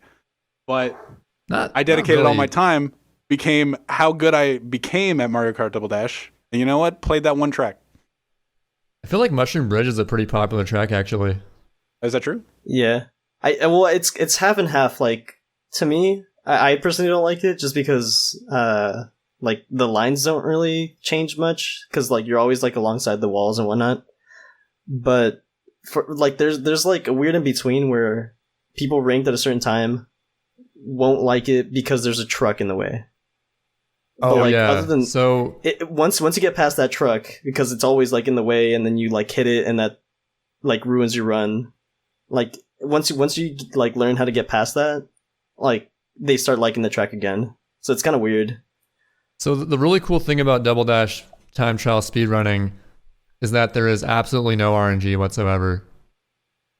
but I dedicated all my time. Became how good I became at Mario Kart Double Dash, and you know what? Played that one track. I feel like Mushroom Bridge is a pretty popular track actually. Is that true? Yeah. Well, it's half and half. Like to me, I personally don't like it just because like the lines don't really change much because like you're always like alongside the walls and whatnot. But for like there's like a weird in between where people ranked at a certain time won't like it because there's a truck in the way. Oh, but, like, yeah. Other than so once you get past that truck, because it's always like in the way, and then you like hit it, and that like ruins your run. Like once you like learn how to get past that, like they start liking the track again. So it's kind of weird. So the really cool thing about Double Dash time trial speedrunning is that there is absolutely no RNG whatsoever,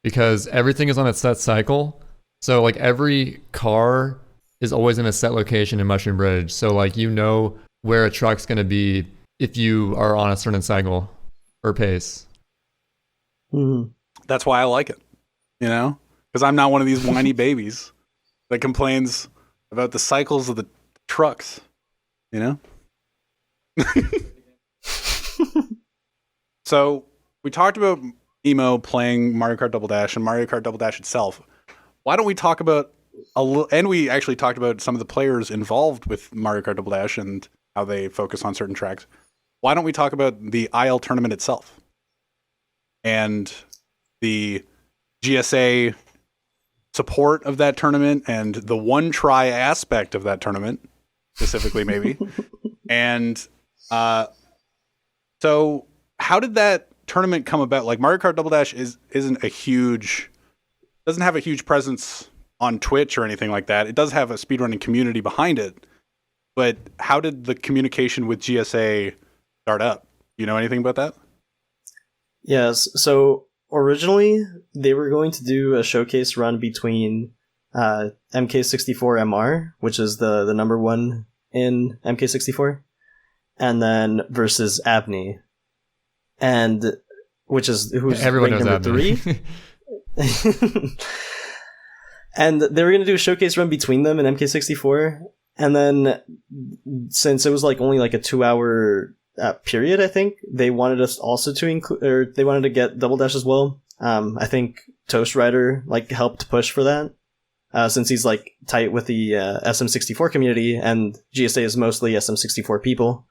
because everything is on a set cycle. So like every car is always in a set location in Mushroom Bridge. So like you know where a truck's going to be if you are on a certain cycle or pace. Mm-hmm. That's why I like it. You know, because I'm not one of these whiny babies that complains about the cycles of the trucks. You know. So we talked about Emo playing Mario Kart Double Dash and Mario Kart Double Dash itself. Why don't we talk about and we actually talked about some of the players involved with Mario Kart Double Dash and how they focus on certain tracks. Why don't we talk about the IL tournament itself and the GSA support of that tournament and the one try aspect of that tournament specifically, maybe. And so how did that tournament come about? Like Mario Kart Double Dash doesn't have a huge presence on Twitch or anything like that. It does have a speedrunning community behind it, but how did the communication with GSA start up? You know anything about that? Yes. So originally they were going to do a showcase run between MK64MR, which is the number one in MK64, and then versus Abney, and who's Everyone ranked knows number Abney. 3. And they were going to do a showcase run between them in MK64. And then since it was like only like a 2-hour period, I think they wanted us also to include, or they wanted to get Double Dash as well. I think Toast Rider like helped push for that. Since he's like tight with the SM64 community and GSA is mostly SM64 people.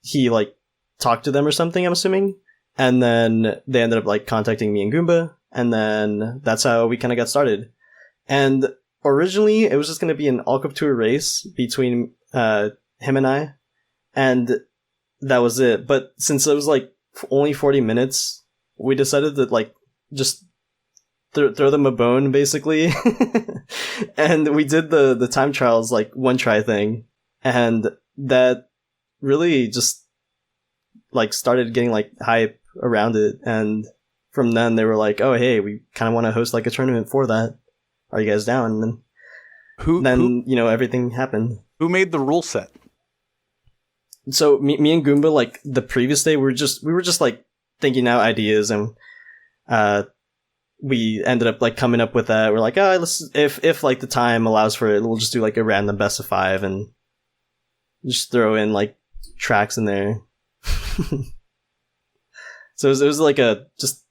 He like talked to them or something, I'm assuming. And then they ended up like contacting me and Goomba. And then that's how we kind of got started. And originally, it was just going to be an all Cup Tour race between him and I. And that was it. But since it was like only 40 minutes, we decided to like just throw them a bone, basically. And we did the time trials, like one try thing. And that really just like started getting like hype around it. And from then they were like, oh, hey, we kind of want to host like a tournament for that. Are you guys down? And then you know, everything happened. Who made the rule set? So me and Goomba, like the previous day, we were just like thinking out ideas, and we ended up like coming up with that. We're like, oh, let's if like the time allows for it, we'll just do like a random best of 5 and just throw in like tracks in there. So it was like a just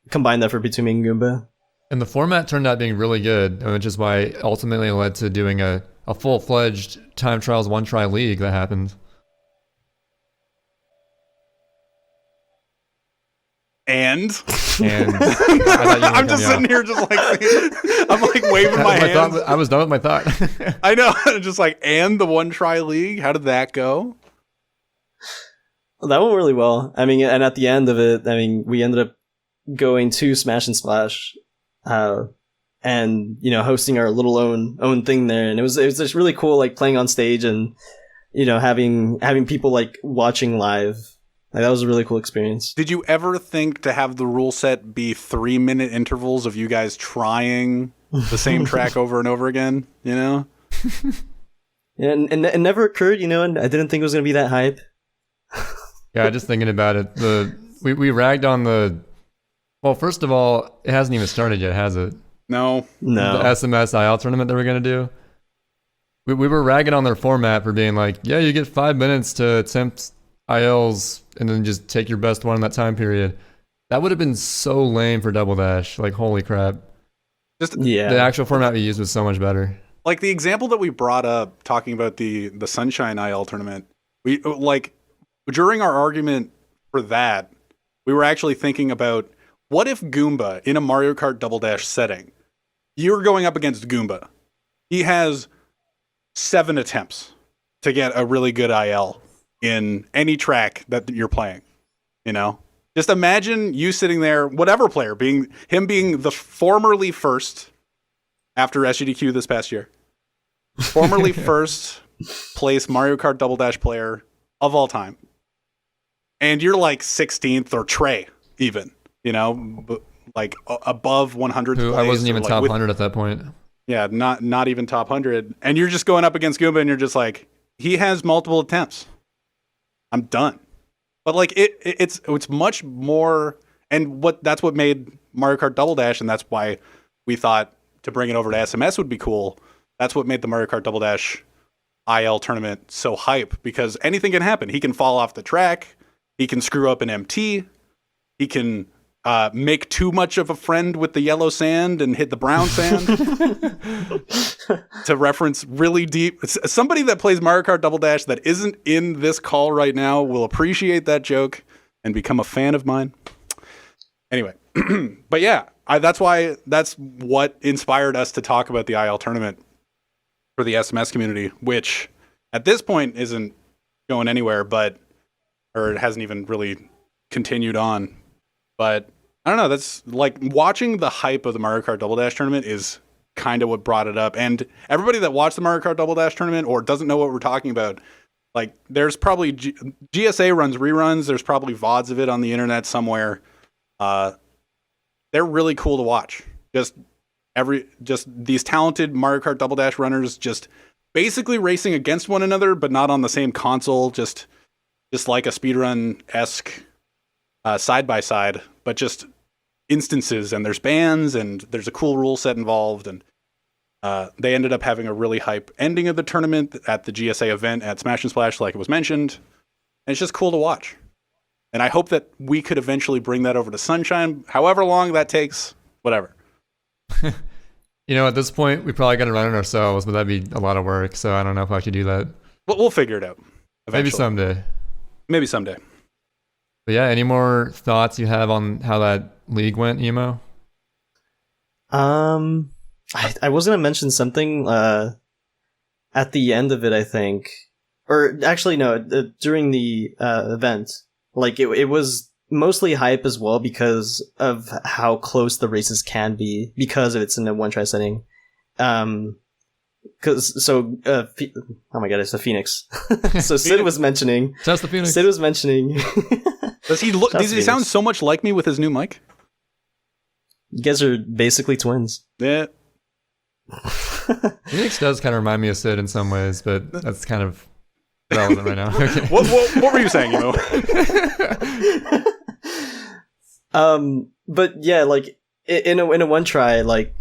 combined effort between me and Goomba. And the format turned out being really good, which is why it ultimately led to doing a full-fledged time trials one-try league that happened. And I'm just sitting here just like I'm like waving my hands. I was done with my thought. I know. Just like, and the one-try league, how did that go? Well, that went really well. I mean, and at the end of it, I mean, we ended up going to Smash and Splash, and you know, hosting our little own thing there, and it was just really cool, like playing on stage and you know, having people like watching live. Like, that was a really cool experience. Did you ever think to have the rule set be 3-minute intervals of you guys trying the same track over and over again? You know? And it never occurred, you know, and I didn't think it was going to be that hype. Yeah, just thinking about it, we ragged on the. Well, first of all, it hasn't even started yet, has it? No. The SMS IL tournament that we're gonna do. We were ragging on their format for being like, yeah, you get 5 minutes to attempt ILs and then just take your best one in that time period. That would have been so lame for Double Dash. Like, holy crap. The actual format we used was so much better. Like the example that we brought up talking about the Sunshine IL tournament, we like during our argument for that, we were actually thinking about what if Goomba in a Mario Kart Double Dash setting, you're going up against Goomba. He has 7 attempts to get a really good IL in any track that you're playing. You know? Just imagine you sitting there, whatever player, being the formerly first after SGDQ this past year. Formerly first place Mario Kart Double Dash player of all time. And you're like 16th or Trey even, you know, like above 100th place. I wasn't even like top 100 at that point. Yeah, not even top 100. And you're just going up against Goomba and you're just like, he has multiple attempts. I'm done. But like it's much more, and that's what made Mario Kart Double Dash, and that's why we thought to bring it over to SMS would be cool. That's what made the Mario Kart Double Dash IL tournament so hype, because anything can happen. He can fall off the track. He can screw up an MT. He can make too much of a friend with the yellow sand and hit the brown sand. To reference really deep, somebody that plays Mario Kart Double Dash that isn't in this call right now will appreciate that joke and become a fan of mine. Anyway, but yeah, that's what inspired us to talk about the IL tournament for the SMS community, which at this point isn't going anywhere, or it hasn't even really continued on. But I don't know, that's like watching the hype of the Mario Kart Double Dash tournament is kind of what brought it up. And everybody that watched the Mario Kart Double Dash tournament or doesn't know what we're talking about, like there's probably GSA runs reruns. There's probably VODs of it on the internet somewhere. They're really cool to watch. Just just these talented Mario Kart Double Dash runners just basically racing against one another, but not on the same console, just like a speedrun-esque side by side, but just instances, and there's bans, and there's a cool rule set involved, and they ended up having a really hype ending of the tournament at the GSA event at Smash and Splash, like it was mentioned. And it's just cool to watch. And I hope that we could eventually bring that over to Sunshine, however long that takes, whatever. At this point, we probably got to run it ourselves, but that'd be a lot of work. So I don't know if I should do that. We'll figure it out eventually. Maybe someday. But yeah, any more thoughts you have on how that league went, Emo? I was gonna mention something at the end of it, I think, or actually no, during the event. Like it was mostly hype as well because of how close the races can be because it's in a one try setting. Oh my god, it's the Phoenix. So Sid was mentioning. Just the Phoenix. Sid was mentioning. Does he sound so much like me with his new mic? You guys are basically twins. Yeah. Phoenix does kind of remind me of Sid in some ways, but that's kind of relevant right now. Okay. What were you saying, But yeah, like in a one try, like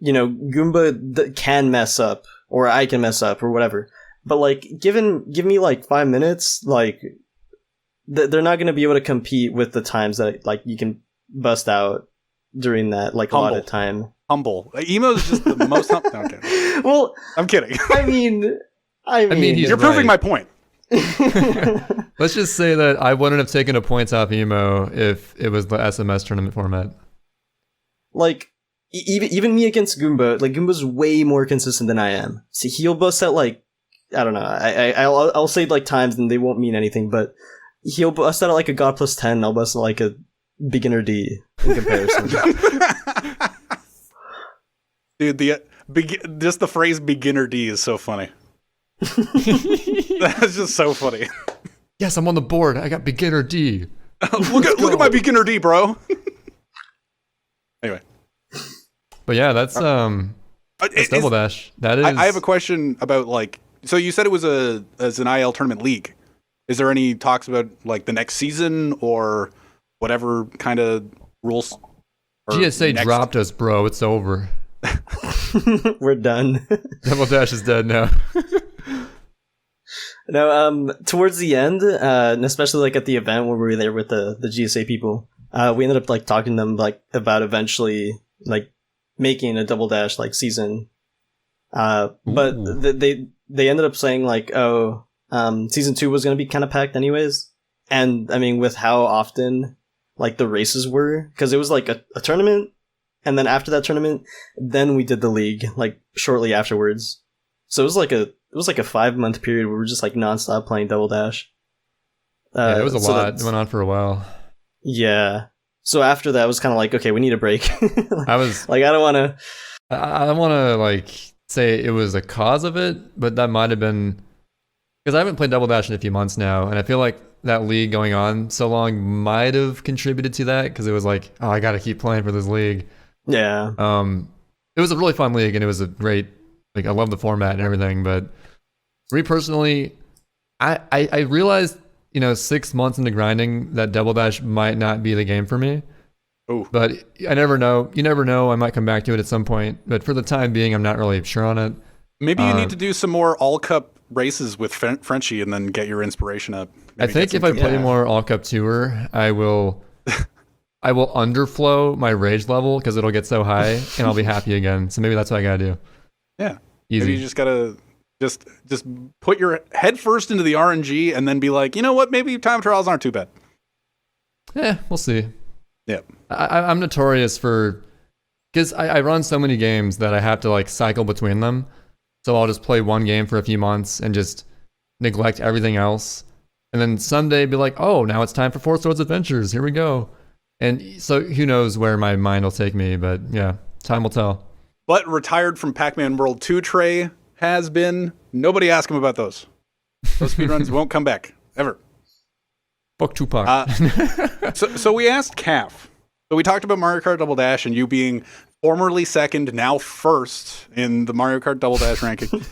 Goomba can mess up, or I can mess up, or whatever. But like, give me like 5 minutes, like they're not gonna be able to compete with the times that like you can bust out during that like a lot of time. Humble. Emo's just the most humble. No, okay. Well, I'm kidding. I mean, you're proving my point. Let's just say that I wouldn't have taken a points off Emo if it was the SMS tournament format. Like, even me against Goomba, like Goomba's way more consistent than I am. See, he'll bust out like, I don't know, I'll say like times and they won't mean anything, but he'll bust out like a God plus 10, I'll bust out like a beginner D in comparison. Dude, just the phrase beginner D is so funny. That's just so funny. Yes, I'm on the board. I got beginner D. look at my beginner D, bro. Anyway. But yeah, that's Double Dash. That is. I have a question about like. So you said it was as an IL tournament league. Is there any talks about like the next season or whatever kind of rules? GSA dropped us, bro. It's over. We're done. Double Dash is dead now. No, towards the end, and especially like at the event where we were there with the GSA people, we ended up like talking to them like about eventually like making a Double Dash like season. But they ended up saying like, season 2 was gonna be kind of packed anyways. And I mean, with how often like the races were, because it was like a tournament. And then after that tournament, then we did the league like shortly afterwards. So it was like a 5-month period where we were just like nonstop playing Double Dash. Yeah, it was a lot. It went on for a while. Yeah. So after that, it was kind of like, okay, we need a break. I was like, I don't want to like say it was a cause of it, but that might have been because I haven't played Double Dash in a few months now, and I feel like that league going on so long might have contributed to that because it was like, oh, I got to keep playing for this league. Yeah. It was a really fun league and it was a great, like, I love the format and everything, but for me personally, I realized, 6 months into grinding that Double Dash might not be the game for me. Ooh. But I never know. You never know. I might come back to it at some point, but for the time being, I'm not really sure on it. Maybe you need to do some more All Cup races with Frenchie and then get your inspiration up. Maybe I think if I play more All Cup Tour, I will underflow my rage level because it'll get so high and I'll be happy again. So maybe that's what I gotta do. Yeah. Easy. Maybe you just gotta just put your head first into the RNG and then be like, you know what? Maybe time trials aren't too bad. Yeah, we'll see. Yeah. I'm notorious for because I run so many games that I have to like cycle between them. So I'll just play one game for a few months and just neglect everything else. And then someday be like, oh, now it's time for Four Swords Adventures. Here we go. And so who knows where my mind will take me, but yeah, time will tell. But retired from Pac-Man World 2 Trey has been. Nobody ask him about those. Those speedruns won't come back, ever. Fuck Tupac. So we asked Calf. So we talked about Mario Kart Double Dash and you being formerly second, now first in the Mario Kart Double Dash ranking.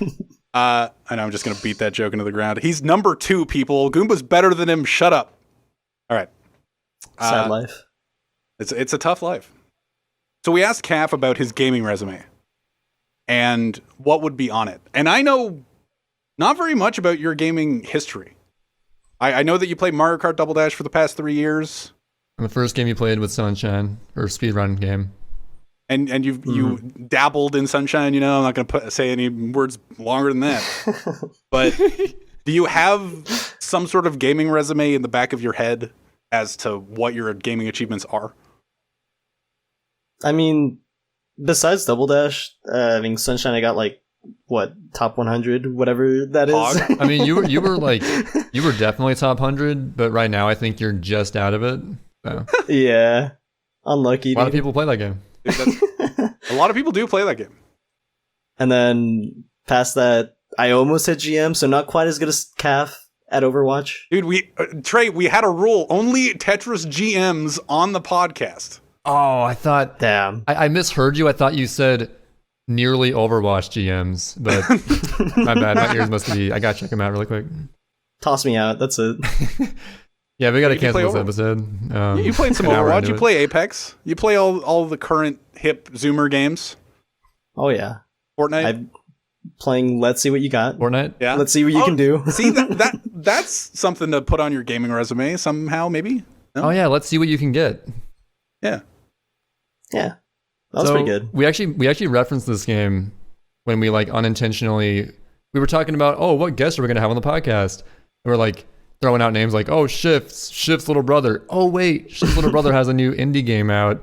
I know I'm just going to beat that joke into the ground. He's number 2, people. Goomba's better than him. Shut up. All right. Sad life. It's a tough life. So we asked Calf about his gaming resume and what would be on it. And I know not very much about your gaming history. I know that you played Mario Kart Double Dash for the past 3 years. And the first game you played was Sunshine, or speedrun game. And you dabbled in Sunshine, you know. I'm not going to say any words longer than that. But do you have some sort of gaming resume in the back of your head as to what your gaming achievements are? I mean, besides Double Dash, I mean, Sunshine, I got like, what, top 100, whatever that is. I mean, you were definitely top 100, but right now I think you're just out of it. So. Yeah. Unlucky. A lot of people play that game. A lot of people do play that game. And then past that, I almost hit GM, so not quite as good as Calf at Overwatch. Dude, Trey, we had a rule. Only Tetris GMs on the podcast. Oh, I thought... Damn. I misheard you. I thought you said nearly Overwatch GMs, but my bad. My ears must be... I gotta check them out really quick. Toss me out. That's it. Yeah, we gotta cancel this episode. You played some Overwatch. You play Apex. You play all the current hip Zoomer games. Oh, yeah. Fortnite. I'm playing Let's See What You Got. Fortnite? Yeah. Let's see what you can do. See, that's something to put on your gaming resume somehow, maybe? No? Oh, yeah, let's see what you can get. Yeah. Yeah. That was pretty good. We actually referenced this game when we like unintentionally... We were talking about, oh, what guests are we going to have on the podcast? And we're like... throwing out names like, oh, Shift's little brother. Oh, wait, Shift's little brother has a new indie game out.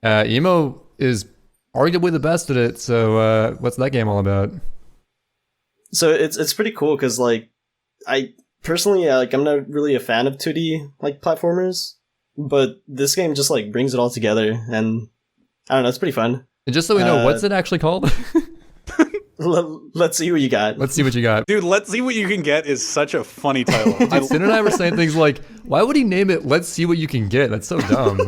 Emo is arguably the best at it, so what's that game all about? So it's pretty cool, because, like, I personally, like, I'm not really a fan of 2D, like, platformers, but this game just, like, brings it all together, and I don't know, it's pretty fun. And just so we know, what's it actually called? Let's see what you got. Let's see what you got. Dude, Let's See What You Can Get is such a funny title. Dude, Sin and I were saying things like, why would he name it Let's See What You Can Get? That's so dumb.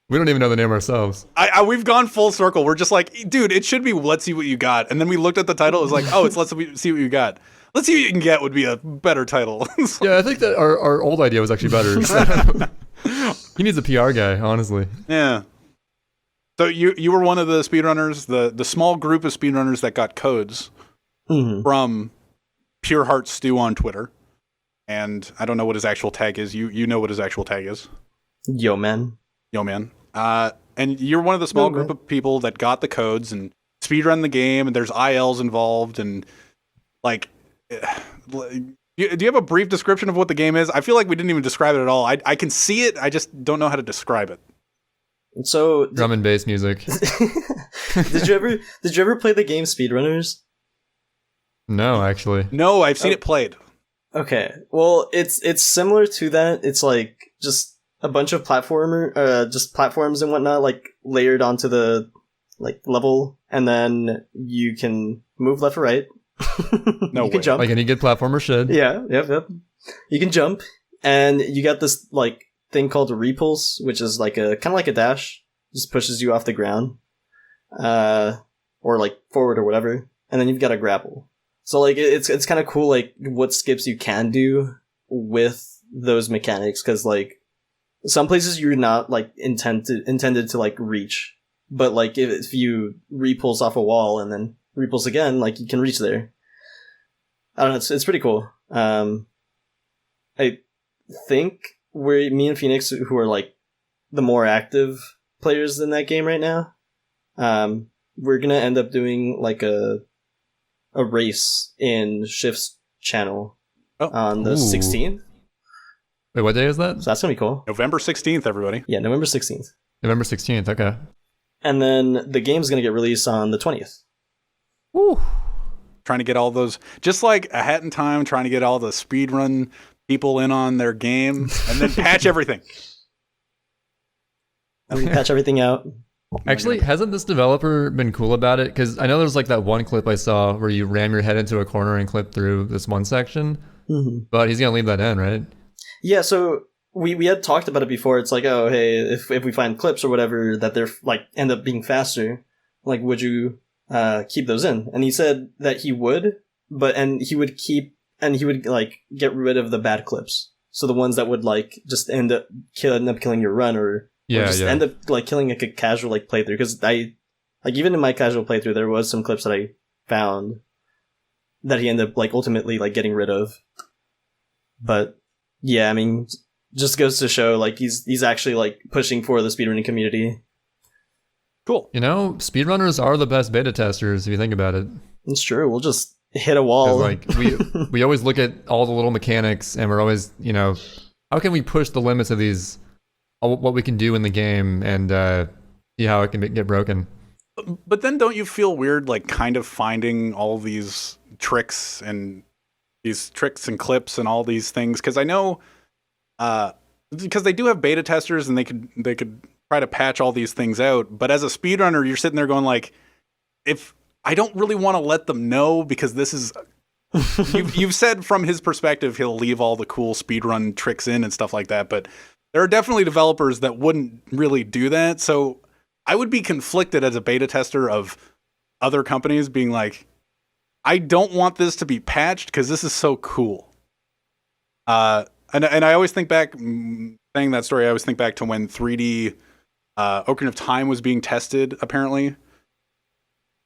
We don't even know the name ourselves. We've gone full circle. We're just like, dude, it should be Let's See What You Got. And then we looked at the title. It was like, oh, it's Let's See What You Got. Let's See What You Can Get would be a better title. Yeah, I think that our old idea was actually better. So. He needs a PR guy, honestly. Yeah. So you were one of the speedrunners, the small group of speedrunners that got codes from Pure Heart Stew on Twitter. And I don't know what his actual tag is. You know what his actual tag is. Yo, man. And you're one of the small group of people that got the codes and speedrun the game, and there's ILs involved, and like, do you have a brief description of what the game is? I feel like we didn't even describe it at all. I can see it, I just don't know how to describe it. So drum and bass music. Did you ever play the game Speedrunners? No, actually. No, I've seen it played. Okay. Well, it's similar to that. It's like just a bunch of just platforms and whatnot, like layered onto the like level, and then you can move left or right. No you can jump. Like any good platformer should. Yeah, yep. You can jump, and you got this like thing called a repulse, which is like a kind of like a dash, just pushes you off the ground, or like forward or whatever, and then you've got a grapple. So like it's kind of cool, like what skips you can do with those mechanics, because like some places you're not like intended to like reach, but like if you repulse off a wall and then repulse again, like you can reach there. I don't know, it's pretty cool. I think me and Phoenix, who are like the more active players in that game right now, we're gonna end up doing like a race in Shift's channel on the 16th. Wait, what day is that? So that's gonna be cool. November 16th, everybody. Yeah, November 16th. November 16th, okay. And then the game's gonna get released on the 20th. Woo. Trying to get all those, just like A Hat in Time, trying to get all the speedrun people in on their game, and then patch everything. We patch everything out. Actually, hasn't this developer been cool about it? Because I know there's like that one clip I saw where you ram your head into a corner and clip through this one section, but he's gonna leave that in, right? Yeah, so we had talked about it before. It's like, oh, hey, if we find clips or whatever that they're like end up being faster, like, would you keep those in? And he said that he would, he would like get rid of the bad clips. So the ones that would like just end up killing your run, or end up like killing like a casual like playthrough. Because even in my casual playthrough, there was some clips that I found that he ended up like ultimately like getting rid of. But yeah, I mean, just goes to show like he's actually like pushing for the speedrunning community. Cool. You know, speedrunners are the best beta testers if you think about it. It's true. We'll just hit a wall. Like we always look at all the little mechanics, and we're always, you know, how can we push the limits of these, what we can do in the game, and see how it can get broken. But then don't you feel weird, like kind of finding all these tricks and clips and all these things? Because I know, because they do have beta testers and they could try to patch all these things out. But as a speedrunner, you're sitting there going like, if I don't really want to let them know, because this is, you've said from his perspective, he'll leave all the cool speedrun tricks in and stuff like that. But there are definitely developers that wouldn't really do that. So I would be conflicted as a beta tester of other companies being like, I don't want this to be patched because this is so cool. And I always think back, saying that story, I always think back to when 3D Ocarina of Time was being tested, apparently.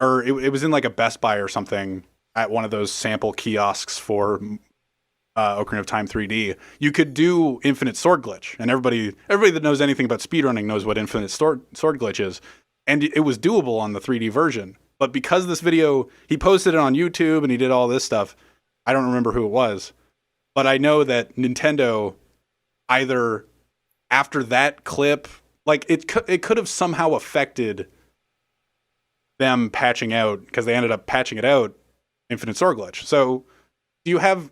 Or it was in like a Best Buy or something at one of those sample kiosks for Ocarina of Time 3D. You could do infinite sword glitch, and everybody that knows anything about speedrunning knows what infinite sword glitch is. And it was doable on the 3D version. But because this video, he posted it on YouTube and he did all this stuff, I don't remember who it was. But I know that Nintendo, either after that clip, like it could have somehow affected them patching out, because they ended up patching it out, infinite sword glitch. So do you have,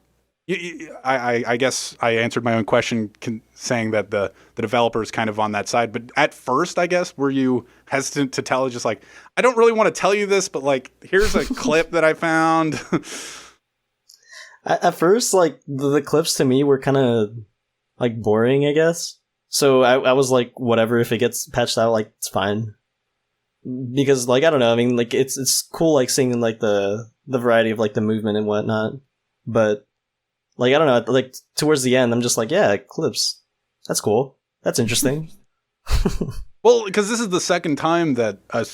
I guess I answered my own question saying that the developer is kind of on that side. But at first, I guess, were you hesitant to tell, just like, I don't really want to tell you this, but like, here's a clip that I found? At first, like, the clips to me were kind of like boring, I guess. So I was like, whatever, if it gets patched out, like, it's fine. Because, like, I don't know, I mean, like, it's cool, like, seeing, like, the variety of, like, the movement and whatnot. But, like, I don't know, like, towards the end, I'm just like, yeah, clips. That's cool. That's interesting. Well, because this is the second time that a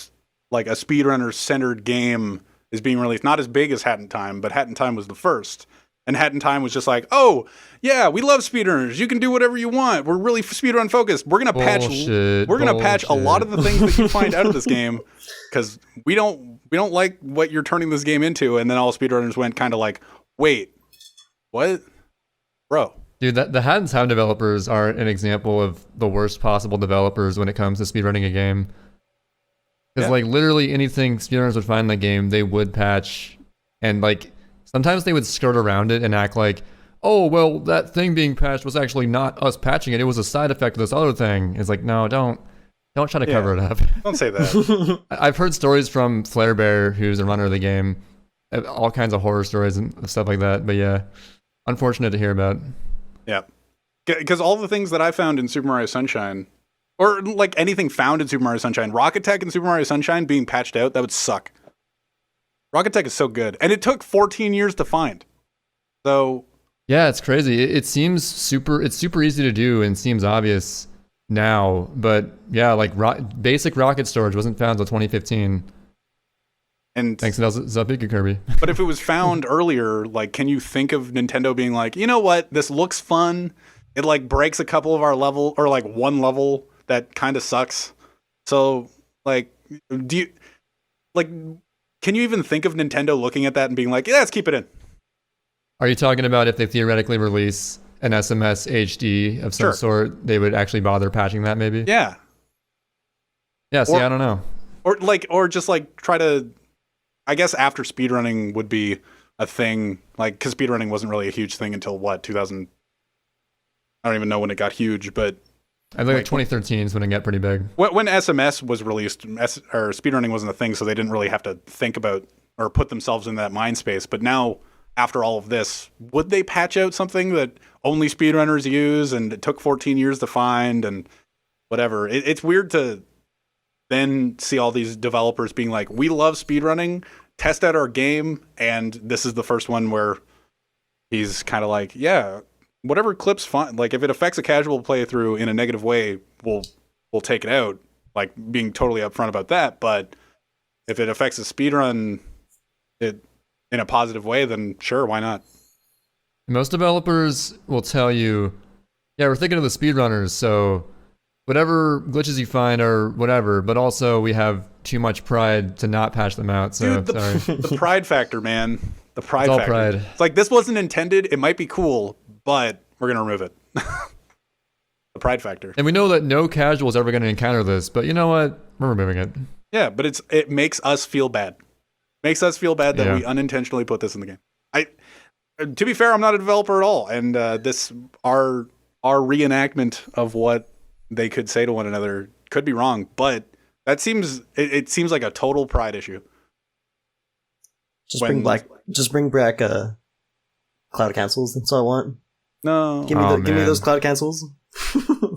speedrunner-centered game is being released. Not as big as Hat in Time, but Hat in Time was the first. And Hat in Time was just like, oh, yeah, we love speedrunners. You can do whatever you want. We're really speedrun focused. We're gonna patch a lot of the things that you find out of this game, because we don't like what you're turning this game into. And then all speedrunners went kind of like, wait, what, bro? Dude, the Hat in Time developers are an example of the worst possible developers when it comes to speedrunning a game. Because like literally anything speedrunners would find in the game, they would patch, and like sometimes they would skirt around it and act like, oh, well, that thing being patched was actually not us patching it. It was a side effect of this other thing. It's like, no, don't try to cover it up. Don't say that. I've heard stories from Flare Bear, who's a runner of the game, all kinds of horror stories and stuff like that. But yeah, unfortunate to hear about. Yeah, because all the things that I found in Super Mario Sunshine, or like anything found in Super Mario Sunshine, Rocket Tech in Super Mario Sunshine being patched out, that would suck. Rocket Tech is so good, and it took 14 years to find. So yeah, it's crazy. It seems super easy to do and seems obvious now, but yeah, like basic rocket storage wasn't found until 2015. And thanks to Zalpika Kirby. But if it was found earlier, like, can you think of Nintendo being like, you know what, this looks fun. It like breaks a couple of our level, or like one level that kind of sucks. So like, do you like? Can you even think of Nintendo looking at that and being like, yeah, let's keep it in? Are you talking about if they theoretically release an SMS HD of some sort, they would actually bother patching that maybe? Yeah. Yeah, see, I don't know. Or just like try to, I guess after speedrunning would be a thing, like, because speedrunning wasn't really a huge thing until what, 2000? I don't even know when it got huge, but I think like 2013 is when it got pretty big. When SMS was released, or speedrunning wasn't a thing, so they didn't really have to think about or put themselves in that mind space. But now, after all of this, would they patch out something that only speedrunners use, and it took 14 years to find, and whatever. It's weird to then see all these developers being like, we love speedrunning, test out our game, and this is the first one where he's kind of like, yeah, whatever clip's fine. Like, if it affects a casual playthrough in a negative way, we'll take it out. Like, being totally upfront about that. But if it affects a speedrun in a positive way, then sure, why not? Most developers will tell you, yeah, we're thinking of the speedrunners, so whatever glitches you find or whatever, but also we have too much pride to not patch them out, so Dude, sorry. The pride factor, man. The pride It's all factor. pride. It's like, this wasn't intended. It might be cool, but we're going to remove it. The pride factor. And we know that no casual is ever going to encounter this, but you know what? We're removing it. Yeah, but it makes us feel bad. Makes us feel bad that Yeah. we unintentionally put this in the game. To be fair, I'm not a developer at all, and our reenactment of what they could say to one another could be wrong, but that seems like a total pride issue. Just bring back cloud cancels. That's all I want. No, Give me man. those cloud cancels.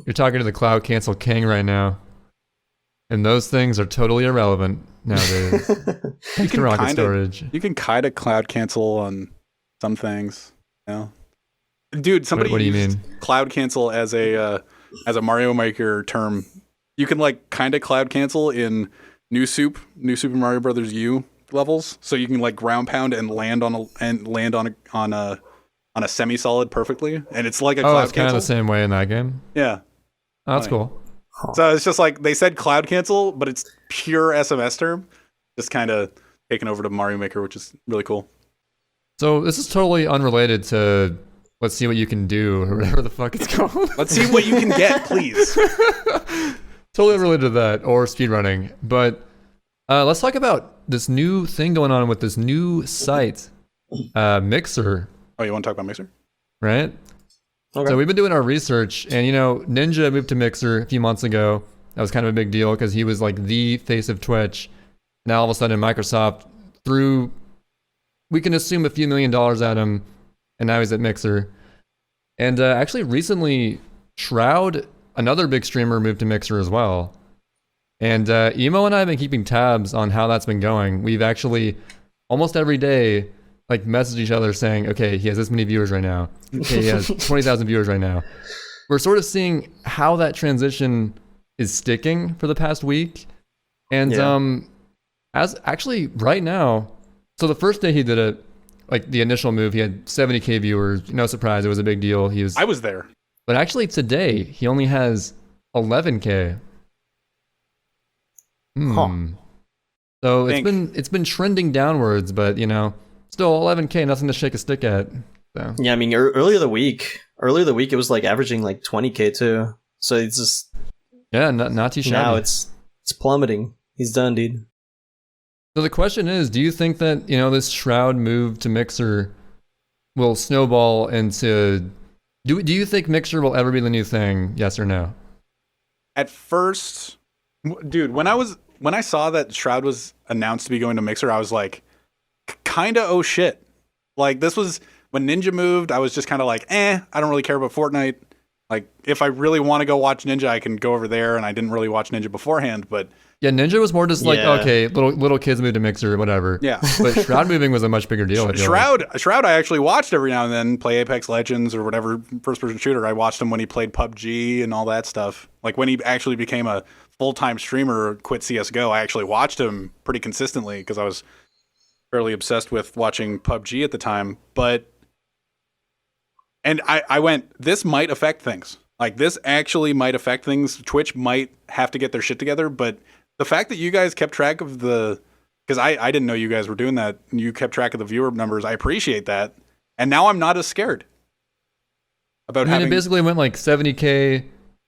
You're talking to the cloud cancel king right now. And those things are totally irrelevant nowadays. Thanks to rocket storage. You can kind of cloud cancel on some things. You know? Dude, somebody What do you used mean? cloud cancel as a Mario Maker term. You can like kind of cloud cancel in New Super Mario Brothers U levels, so you can like ground pound and land on a semi-solid perfectly, and it's like a cloud it's kind of cancel. the same way in that game. Yeah. Oh, that's Funny. cool. So it's just like they said cloud cancel, but it's pure SMS term, just kind of taken over to Mario Maker, which is really cool. So this is totally unrelated to let's see what you can do or whatever the fuck it's called. Let's see what you can get, please. Totally unrelated to that or speedrunning. But let's talk about this new thing going on with this new site, Mixer, Oh, you want to talk about Mixer? right? Okay. So we've been doing our research, and Ninja moved to Mixer a few months ago. That was kind of a big deal because he was like the face of Twitch. Now all of a sudden Microsoft threw, we can assume, a few $1 million at him, and now he's at Mixer. And actually recently, Shroud, another big streamer, moved to Mixer as well. And Emo and I have been keeping tabs on how that's been going. We've actually, almost every day, like message each other saying, okay, he has this many viewers right now. Okay, he has 20,000 viewers right now. We're sort of seeing how that transition is sticking for the past week. And Yeah. as actually right now, so the first day he did it, like the initial move, he had 70K viewers. No surprise, it was a big deal. I was there. But actually today, he only has 11K. Huh. So Think. it's been trending downwards, but still 11K, nothing to shake a stick at. So Yeah, I mean, earlier the week, it was like averaging like 20K too. So it's just yeah, not too shabby. now it's plummeting. He's done, dude. So the question is, do you think that this Shroud move to Mixer will snowball into? Do you think Mixer will ever be the new thing? Yes or no? At first, dude, when I saw that Shroud was announced to be going to Mixer, I was like, kind of, oh shit. Like, this was when Ninja moved. I was just kind of like, I don't really care about Fortnite. Like, if I really want to go watch Ninja, I can go over there. And I didn't really watch Ninja beforehand, but Yeah, Ninja was more just like, Yeah. okay, little kids move to Mixer, whatever. yeah. But Shroud moving was a much bigger deal. I feel like. Shroud, I actually watched every now and then play Apex Legends or whatever first-person shooter. I watched him when he played PUBG and all that stuff. Like, when he actually became a full-time streamer, quit CSGO, I actually watched him pretty consistently because I was fairly obsessed with watching PUBG at the time. And I went, this might affect things. Like, this actually might affect things. Twitch might have to get their shit together, but the fact that you guys kept track of because I didn't know you guys were doing that, and you kept track of the viewer numbers, I appreciate that. And now I'm not as scared about It basically went like 70K,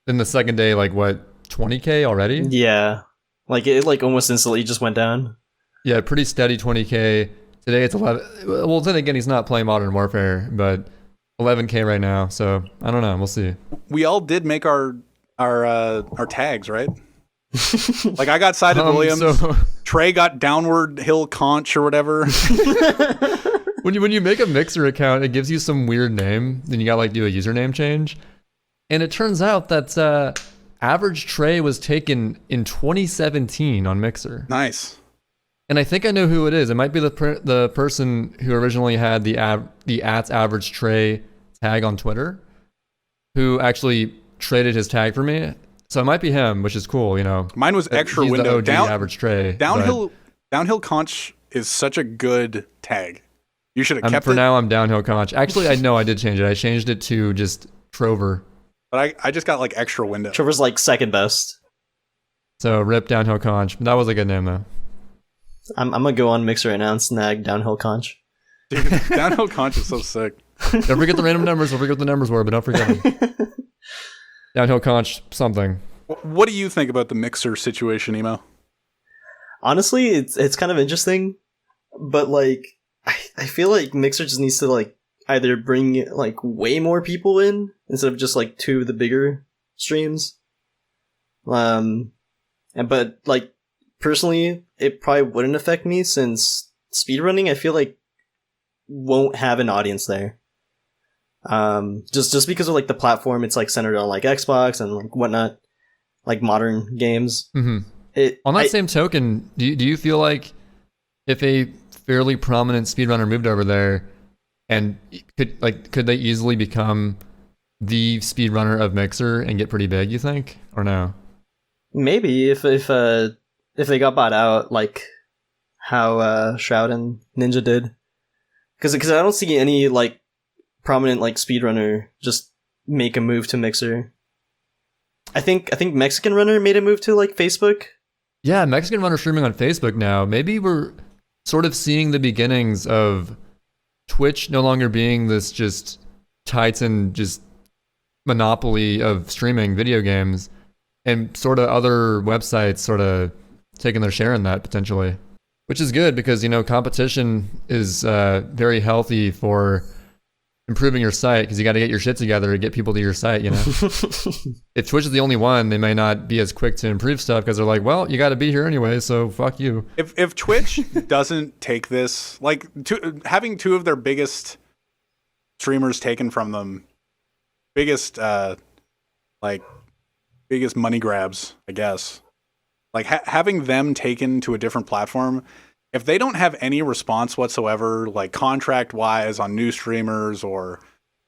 then the second day, like what, 20K already? Yeah, like it like almost instantly just went down. Yeah, pretty steady 20K. Today it's 11. Well, then again, he's not playing Modern Warfare, but 11K right now. So I don't know. We'll see. we all did make our tags, right? Like, I got Sided Williams. So Trey got Downward Hill Conch or whatever. when you make a Mixer account, it gives you some weird name. Then you got to like do a username change. And it turns out that Average Trey was taken in 2017 on Mixer. Nice. And I think I know who it is. It might be the person who originally had the @AverageTrey tag on Twitter, who actually traded his tag for me. So it might be him, which is cool, you know. Mine was extra He's window. the OG Average Trey. Downhill Conch is such a good tag. You should have kept it. For now, I'm Downhill Conch. Actually, I know I did change it. I changed it to just Trover. But I just got like extra window. Trevor's like second best. So rip Downhill Conch. That was a good name though. I'm gonna go on Mixer right now and snag Downhill Conch. Dude, Downhill Conch is so sick. Don't forget the random numbers. Don't forget what the numbers were, but don't forget them. Downhill Conch something. What do you think about the Mixer situation, Emo? Honestly, it's kind of interesting, but like I feel like Mixer just needs to like either bring like way more people in instead of just like two of the bigger streams. But like personally, it probably wouldn't affect me since speedrunning I feel like won't have an audience there. Just because of like the platform, it's like centered on like Xbox and like whatnot, like modern games. Mm-hmm. On that same token, do you feel like if a fairly prominent speedrunner moved over there, and could they easily become the speedrunner of Mixer and get pretty big? You think, or no? Maybe if they got bought out, like how Shroud and Ninja did, because I don't see any like prominent like speedrunner just make a move to Mixer. I think Mexican Runner made a move to like Facebook. Yeah, Mexican Runner streaming on Facebook now. Maybe we're sort of seeing the beginnings of Twitch no longer being this just titan just monopoly of streaming video games, and sort of other websites sort of taking their share in that potentially, which is good because, you know, competition is very healthy for improving your site, because you got to get your shit together to get people to your site, you know. If Twitch is the only one, they may not be as quick to improve stuff because they're like, well, you got to be here anyway, so fuck you. If Twitch doesn't take this, like having two of their biggest streamers taken from them, biggest money grabs, I guess, like having them taken to a different platform, if they don't have any response whatsoever, like contract wise on new streamers or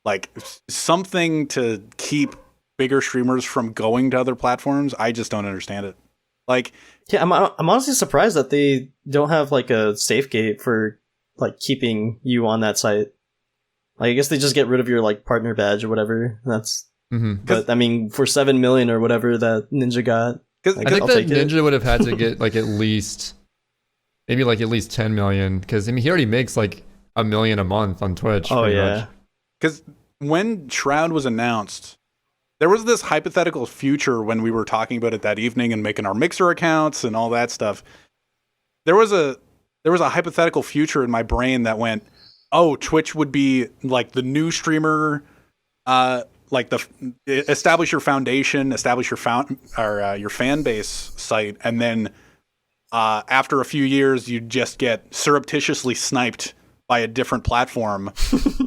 like something to keep bigger streamers from going to other platforms, I just don't understand it. Like, yeah, I'm honestly surprised that they don't have like a safe gate for like keeping you on that site. Like, I guess they just get rid of your like partner badge or whatever. That's, but I mean, for 7 million or whatever that Ninja got, like, I think that Ninja would have had to get like at least 10 million, because I mean he already makes like $1 million a month on Twitch. Oh yeah, because when Shroud was announced, there was this hypothetical future when we were talking about it that evening and making our Mixer accounts and all that stuff. There was a hypothetical future in my brain that went, oh, Twitch would be like the new streamer, like establish your foundation, establish your fan base site, and then after a few years, you just get surreptitiously sniped by a different platform.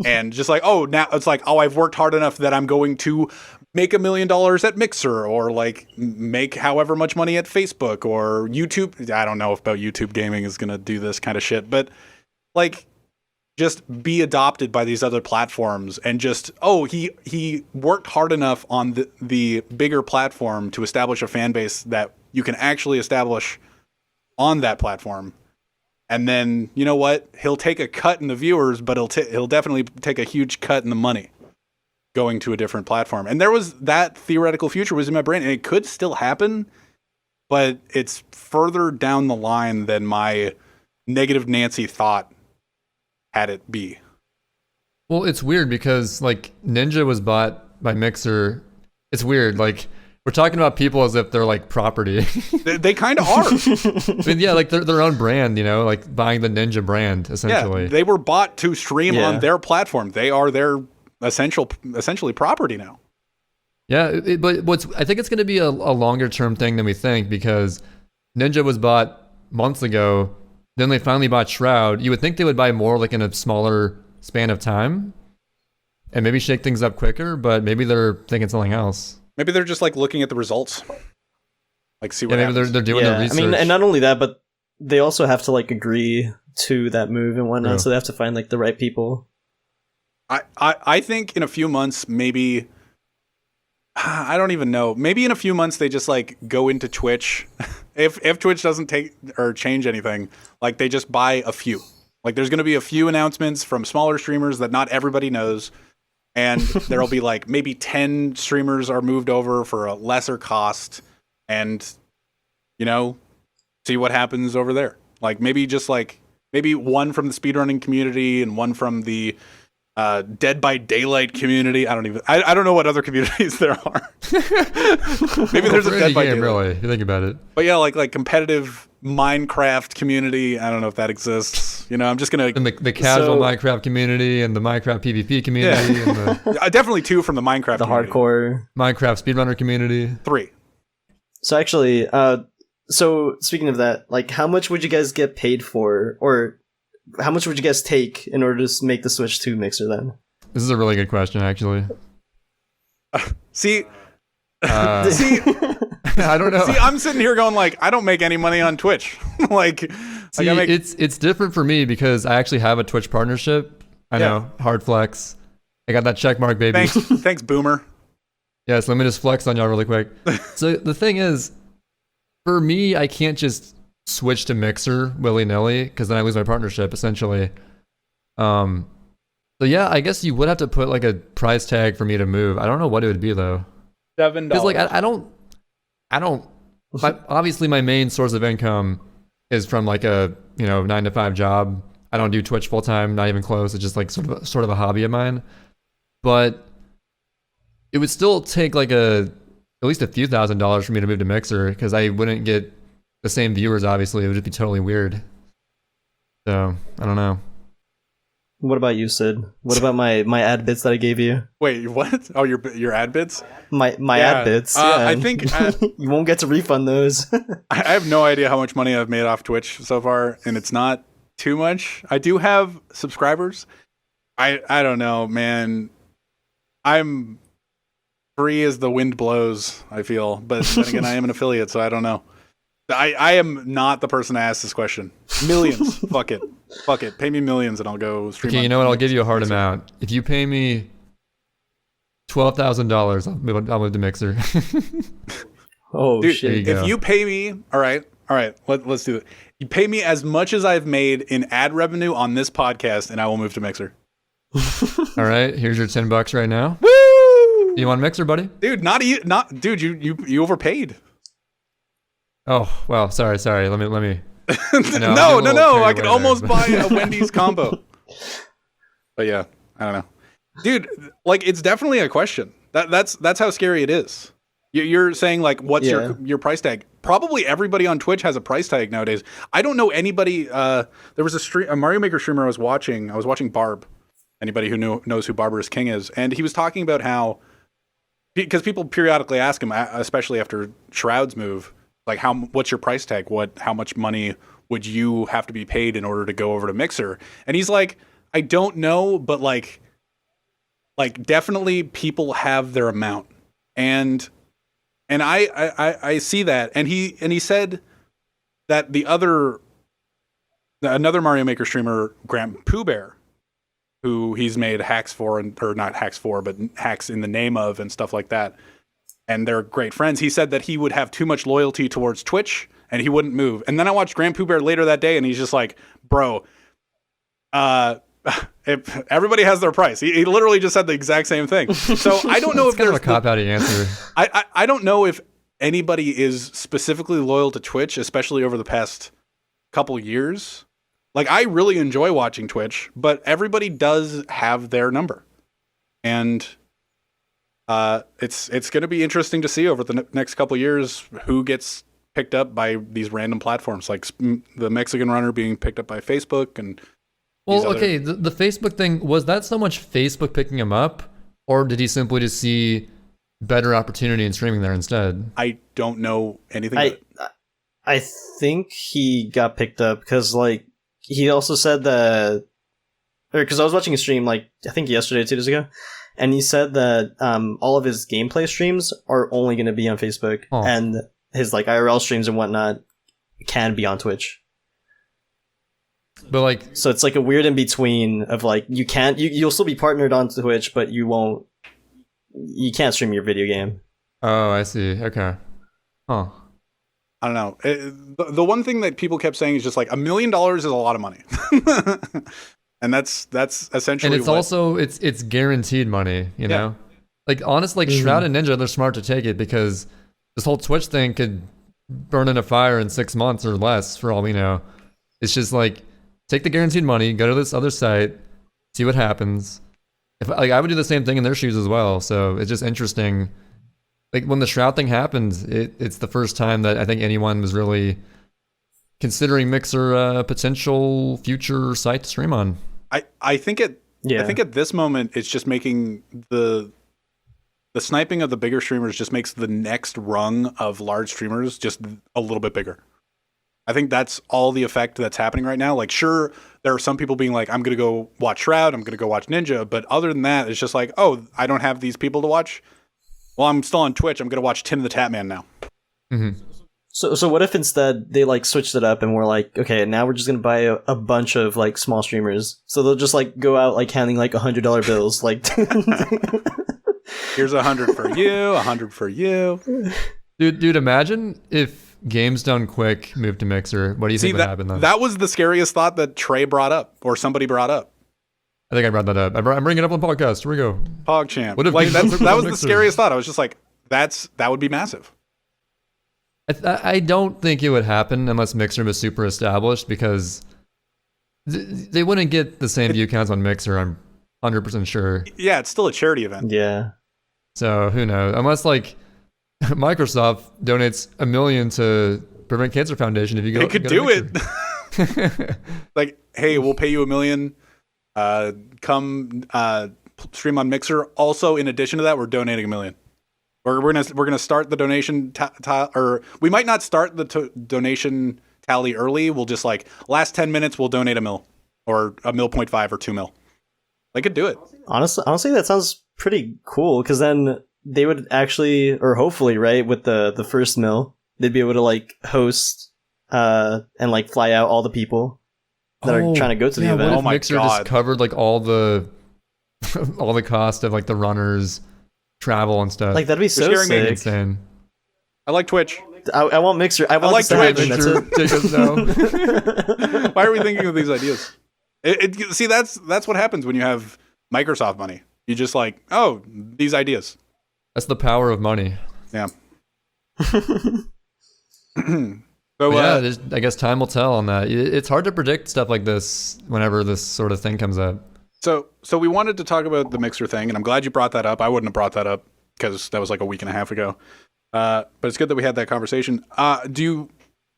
And just like, oh, now it's like, oh, I've worked hard enough that I'm going to make $1 million at Mixer, or like make however much money at Facebook or YouTube. I don't know about YouTube gaming is going to do this kind of shit, but like just be adopted by these other platforms and just, oh, he worked hard enough on the bigger platform to establish a fan base that you can actually establish on that platform. And then, you know what? He'll take a cut in the viewers, but he'll definitely take a huge cut in the money going to a different platform. And there was that theoretical future was in my brain, and it could still happen, but it's further down the line than my negative Nancy thought had it be. Well, it's weird because like Ninja was bought by Mixer. It's weird. Like, we're talking about people as if they're like property. They kind of are. I mean, yeah, like they're their own brand, you know, like buying the Ninja brand, essentially. Yeah, they were bought to stream on their platform. They are their essentially property now. Yeah, but I think it's going to be a longer term thing than we think, because Ninja was bought months ago Then they finally bought Shroud. You would think they would buy more like in a smaller span of time and maybe shake things up quicker, but maybe they're thinking something else. Maybe they're just like looking at the results. Like see what maybe happens. they're doing their research. I mean, and not only that, but they also have to like agree to that move and whatnot, so they have to find like the right people. I think in a few months, maybe I don't even know. Maybe in a few months they just like go into Twitch. If Twitch doesn't take or change anything, like they just buy a few. Like there's going to be a few announcements from smaller streamers that not everybody knows, and there'll be like maybe 10 streamers are moved over for a lesser cost, and you know, see what happens over there. Like maybe one from the speedrunning community and one from the Dead by Daylight community. I don't know what other communities there are. Maybe there's a Dead by Daylight. Really, if you think about it. But yeah, like competitive Minecraft community. I don't know if that exists. You know, I'm just gonna and the casual Minecraft community and the Minecraft PvP community and the definitely 2 from the Minecraft the community. Hardcore Minecraft speedrunner community. 3. So actually, so speaking of that, like how much would you guys get paid for, or how much would you guys take in order to make the switch to Mixer then? This is a really good question, actually. See, I don't know. See, I'm sitting here going like, I don't make any money on Twitch. See, it's different for me because I actually have a Twitch partnership. I know, hard flex. I got that check mark, baby. Thanks, Boomer. Yes, let me just flex on y'all really quick. So the thing is, for me, I can't just switch to Mixer willy-nilly because then I lose my partnership essentially. So yeah, I guess you would have to put like a price tag for me to move. I don't know what it would be though. $7. Because like I don't. Obviously, my main source of income is from like a 9-to-5 job. I don't do Twitch full time, not even close. It's just like sort of a hobby of mine. But it would still take like at least a few $1,000s for me to move to Mixer because I wouldn't get the same viewers. Obviously, it would just be totally weird. So I don't know. What about you, Sid? What about my ad bits that I gave you? Wait, what? Oh, your ad bits? My ad bits. Yeah. I think you won't get to refund those. I have no idea how much money I've made off Twitch so far, and it's not too much. I do have subscribers. I don't know, man. I'm free as the wind blows, I feel. But then again, I am an affiliate, so I don't know. I am not the person to ask this question. Millions. Fuck it. Pay me millions and I'll go stream. Okay, you know what? I'll give you a hard amount. If you pay me $12,000, I'll move to Mixer. Oh, dude, shit. If you pay me, all right, let's do it. You pay me as much as I've made in ad revenue on this podcast, and I will move to Mixer. All right, here's your $10 right now. Woo! You want Mixer, buddy? Dude, dude, you overpaid. Oh well, sorry. Let me. No, I could almost buy a Wendy's combo. But yeah, I don't know, dude. Like, it's definitely a question. That's how scary it is. You're saying like, what's your price tag? Probably everybody on Twitch has a price tag nowadays. I don't know anybody. There was a Mario Maker streamer I was watching Barb. Anybody who knows who Barbarous King is, and he was talking about how, because people periodically ask him, especially after Shroud's move, like, what's your price tag? How much money would you have to be paid in order to go over to Mixer? And he's like, I don't know, but like definitely people have their amount. And I see that. And he said that another Mario Maker streamer, Grant Pooh Bear, who he's made hacks for, or not hacks for, but hacks in the name of and stuff like that, and they're great friends. He said that he would have too much loyalty towards Twitch and he wouldn't move. And then I watched Grant Pooh Bear later that day, and he's just like, bro, if everybody has their price. He literally just said the exact same thing. So I don't know if kind there's of a cop-outy answer. I don't know if anybody is specifically loyal to Twitch, especially over the past couple years. Like, I really enjoy watching Twitch, but everybody does have their number. And it's going to be interesting to see over the next couple years who gets picked up by these random platforms, like the Mexican runner being picked up by Facebook. And well, okay, the Facebook thing, was that so much Facebook picking him up, or did he simply just see better opportunity in streaming there instead? I don't know anything about it. I think he got picked up because, like, he also said that, or because I was watching a stream, like, I think yesterday or 2 days ago, and he said that all of his gameplay streams are only going to be on Facebook, and his, like, IRL streams and whatnot can be on Twitch. But, like... So it's, like, a weird in-between of, like, you'll still be partnered on Twitch, but you can't stream your video game. Oh, I see. Okay. Huh. I don't know. The one thing that people kept saying is just like $1 million is a lot of money. And that's essentially. And it's also it's guaranteed money, you know. Like honestly, like Shroud and Ninja, they're smart to take it because this whole Twitch thing could burn in a fire in 6 months or less, for all we know. It's just like take the guaranteed money, go to this other site, see what happens. If like I would do the same thing in their shoes as well. So it's just interesting. Like when the Shroud thing happened, it's the first time that I think anyone was really considering Mixer a potential future site to stream on. I think at this moment it's just making the sniping of the bigger streamers just makes the next rung of large streamers just a little bit bigger. I think that's all the effect that's happening right now. Like, sure, there are some people being like, I'm going to go watch Shroud, I'm going to go watch Ninja. But other than that, it's just like, oh, I don't have these people to watch. Well, I'm still on Twitch. I'm going to watch Tim the Tatman now. Mm-hmm. So what if instead they like switched it up and we're like, okay, now we're just going to buy a bunch of like small streamers. So they'll just like go out like handing like $100 bills. Like, here's 100 for you, 100 for you. Dude, imagine if Games Done Quick moved to Mixer. What do you think would happen then? That was the scariest thought that Trey brought up or somebody brought up. I think I brought that up. I'm bringing it up on the podcast. Here we go. PogChamp. Like, that was the scariest thought. I was just like, that would be massive. I don't think it would happen unless Mixer was super established because they wouldn't get the same view counts on Mixer, I'm 100% sure. Yeah, it's still a charity event. Yeah. So who knows? Unless like Microsoft donates $1 million to Prevent Cancer Foundation if you go. They could do it. Like, hey, we'll pay you $1 million. Come stream on Mixer. Also, in addition to that, we're donating $1 million. We're gonna start the donation or we might not start the donation tally early. We'll just like last 10 minutes we'll donate $1 million or $1.5 million or $2 million. They could do it. Honestly, that sounds pretty cool because then they would actually, or hopefully, right, with the first mill, they'd be able to like host and like fly out all the people that are trying to go to the event. What if Mixer just covered like all the all the cost of like the runners, travel and stuff? Like that'd be so sick. Insane. I like Twitch. I want Mixer. I like Twitch. Take us down. Why are we thinking of these ideas? See, that's what happens when you have Microsoft money. You just like, oh, these ideas. That's the power of money. Yeah. So I guess time will tell on that. It's hard to predict stuff like this whenever this sort of thing comes up. So we wanted to talk about the Mixer thing, and I'm glad you brought that up. I wouldn't have brought that up because that was like a week and a half ago. But it's good that we had that conversation.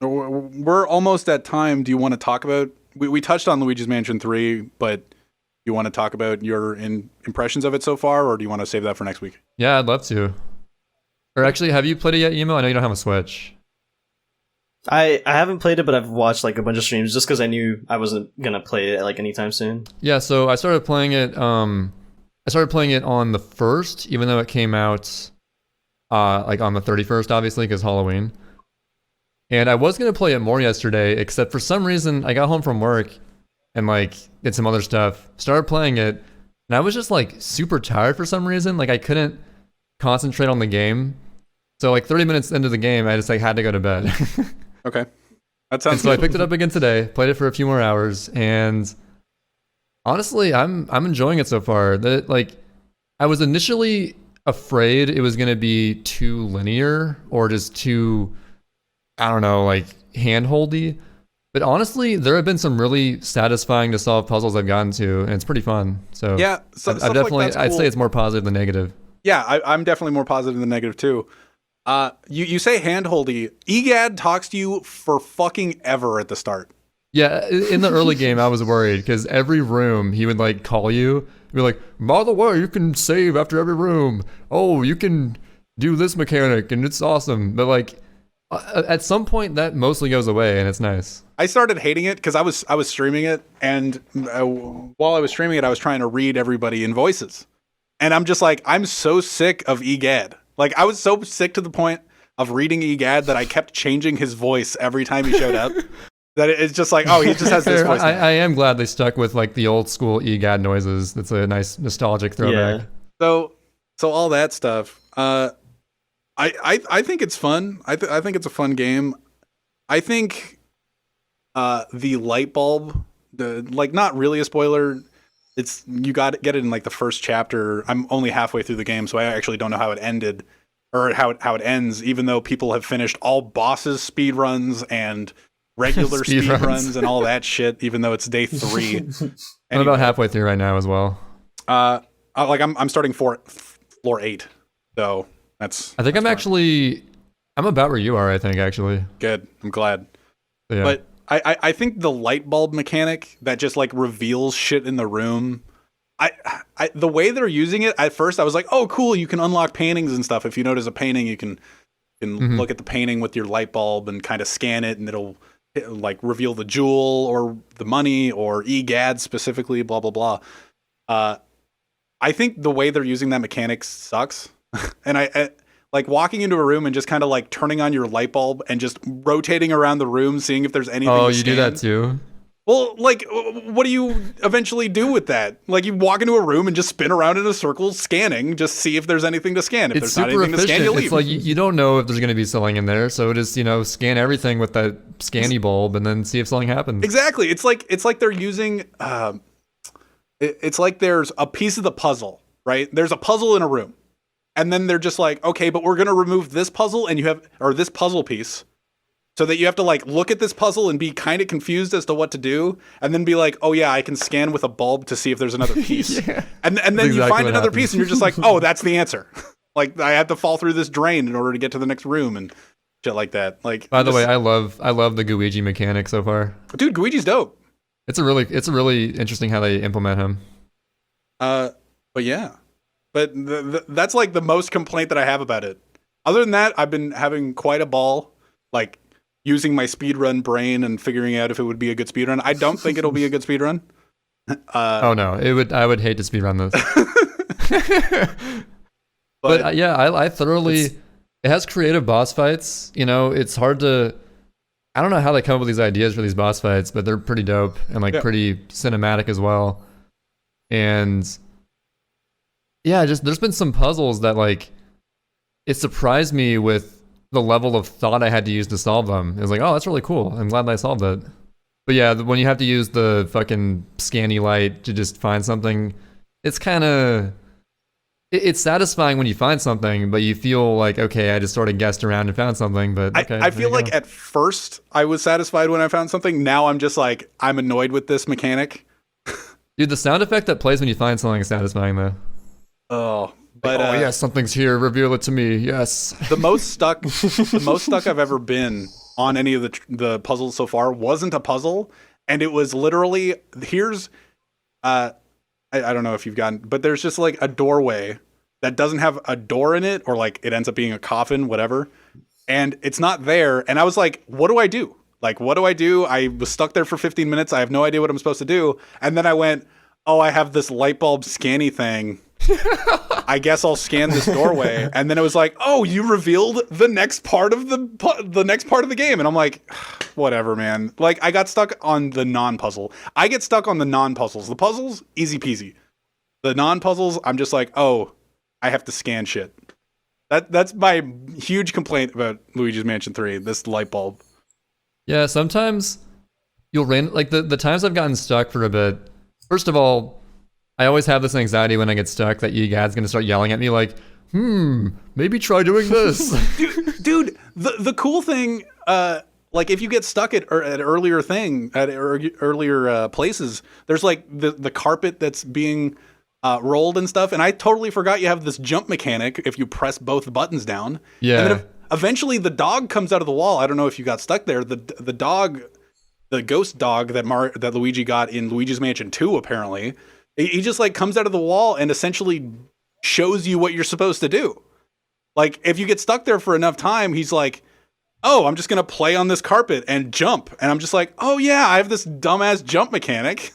We're almost at time. Do you want to talk about? We touched on Luigi's Mansion 3, but you want to talk about your impressions of it so far, or do you want to save that for next week? Yeah, I'd love to. Or actually, have you played it yet, Emo? I know you don't have a Switch. I haven't played it, but I've watched like a bunch of streams just because I knew I wasn't gonna play it like anytime soon. Yeah, so I started playing it. I started playing it on the 1st, even though it came out like on the 31st, obviously, because Halloween. And I was gonna play it more yesterday, except for some reason I got home from work and like did some other stuff. Started playing it, and I was just like super tired for some reason. Like I couldn't concentrate on the game. So like 30 minutes into the game, I just like had to go to bed. Okay, that sounds. And so I picked it up again today, played it for a few more hours, and honestly, I'm enjoying it so far. I was initially afraid it was gonna be too linear or just too, I don't know, like handholdy. But honestly, there have been some really satisfying to solve puzzles I've gotten to, and it's pretty fun. So yeah, I've definitely, like I'd say it's more positive than negative. Yeah, I'm definitely more positive than negative too. You say handholdy. EGAD talks to you for fucking ever at the start. Yeah, in the early game, I was worried because every room he would like call you, be like, by the way, you can save after every room. Oh, you can do this mechanic, and it's awesome. But like, At some point, that mostly goes away, and it's nice. I started hating it because I was streaming it, and while I was streaming it, I was trying to read everybody in voices, and I'm just like, I'm so sick of EGAD. Like, I was so sick to the point of reading EGAD that I kept changing his voice every time he showed up. That it's just like, oh, he just has this voice. I am glad they stuck with like the old school EGAD noises. That's a nice nostalgic throwback. Yeah. So all that stuff. I think it's fun. I think it's a fun game. I think the light bulb, not really a spoiler. It's you got to get it in like the first chapter. I'm only halfway through the game, so I actually don't know how it ended or how it ends. Even though people have finished all bosses speed runs and regular speed runs and all that shit, even though it's day 3. Anyway, I'm about halfway through right now as well. I'm starting floor 8, so that's. I think I'm about where you are. I think actually. Good. I'm glad. Yeah. But I think the light bulb mechanic that just like reveals shit in the room. The way they're using it at first, I was like, oh, cool. You can unlock paintings and stuff. If you notice a painting, you can look at the painting with your light bulb and kind of scan it, and it'll like reveal the jewel or the money or EGAD specifically, blah, blah, blah. I think the way they're using that mechanic sucks. And I like walking into a room and just kind of like turning on your light bulb and just rotating around the room, seeing if there's anything. Oh, you do that too? Well, like, what do you eventually do with that? Like, you walk into a room and just spin around in a circle, scanning, just see if there's anything to scan. If It's there's not super anything efficient. to scan, you leave. It's like you don't know if there's going to be something in there, so just scan everything with that scanny bulb and then see if something happens. Exactly. It's like they're using. It's like there's a piece of the puzzle, right? There's a puzzle in a room, and then they're just like, okay, but we're going to remove this puzzle, this puzzle piece. So that you have to like look at this puzzle and be kind of confused as to what to do, and then be like, oh yeah, I can scan with a bulb to see if there's another piece. Yeah. And then That's you exactly find what another happens. piece and you're just like, oh, that's the answer. Like, I have to fall through this drain in order to get to the next room and shit like that. Like, By the way, I love the Luigi mechanic so far. dude, Luigi's dope. It's a really interesting how they implement him. But yeah, but that's like the most complaint that I have about it. Other than that, I've been having quite a ball, like using my speedrun brain and figuring out if it would be a good speedrun. I don't think it'll be a good speedrun. Oh no, I would hate to speedrun this. But yeah, I thoroughly. It has creative boss fights. It's hard to. I don't know how they come up with these ideas for these boss fights, but they're pretty dope and like pretty cinematic as well. And yeah, there's been some puzzles that like it surprised me with the level of thought I had to use to solve them. It was like, oh, that's really cool. I'm glad I solved it. But yeah, when you have to use the fucking scanny light to just find something, it's kind of. It's satisfying when you find something, but you feel like, okay, I just sort of guessed around and found something. But okay, I feel like at first I was satisfied when I found something. Now I'm just like, I'm annoyed with this mechanic. Dude, the sound effect that plays when you find something is satisfying, though. Oh, but oh yes, something's here. Reveal it to me. Yes. the most stuck I've ever been on any of the puzzles so far wasn't a puzzle, and it was literally here's I don't know if you've gotten, but there's just like a doorway that doesn't have a door in it, or like it ends up being a coffin, whatever, and it's not there. And I was like, what do I do? Like, what do I do? I was stuck there for 15 minutes. I have no idea what I'm supposed to do. And then I went, oh, I have this light bulb scanny thing. I guess I'll scan this doorway. And then it was like, oh, you revealed the next part of the game. And I'm like, whatever, man. Like, I got stuck on the non-puzzle. I get stuck on the non-puzzles. The puzzles, easy peasy. The non-puzzles, I'm just like, oh, I have to scan shit. That's my huge complaint about Luigi's Mansion 3, this light bulb. Yeah, sometimes you'll like the times I've gotten stuck for a bit. First of all, I always have this anxiety when I get stuck that EGAD's gonna start yelling at me like, maybe try doing this. Dude, the cool thing, like if you get stuck at earlier places, there's like the carpet that's being rolled and stuff, and I totally forgot you have this jump mechanic if you press both buttons down. Yeah. And then eventually the dog comes out of the wall. I don't know if you got stuck there. The dog, the ghost dog that Luigi got in Luigi's Mansion 2, apparently, he just like comes out of the wall and essentially shows you what you're supposed to do. Like if you get stuck there for enough time, he's like, oh, I'm just going to play on this carpet and jump. And I'm just like, oh, yeah, I have this dumbass jump mechanic.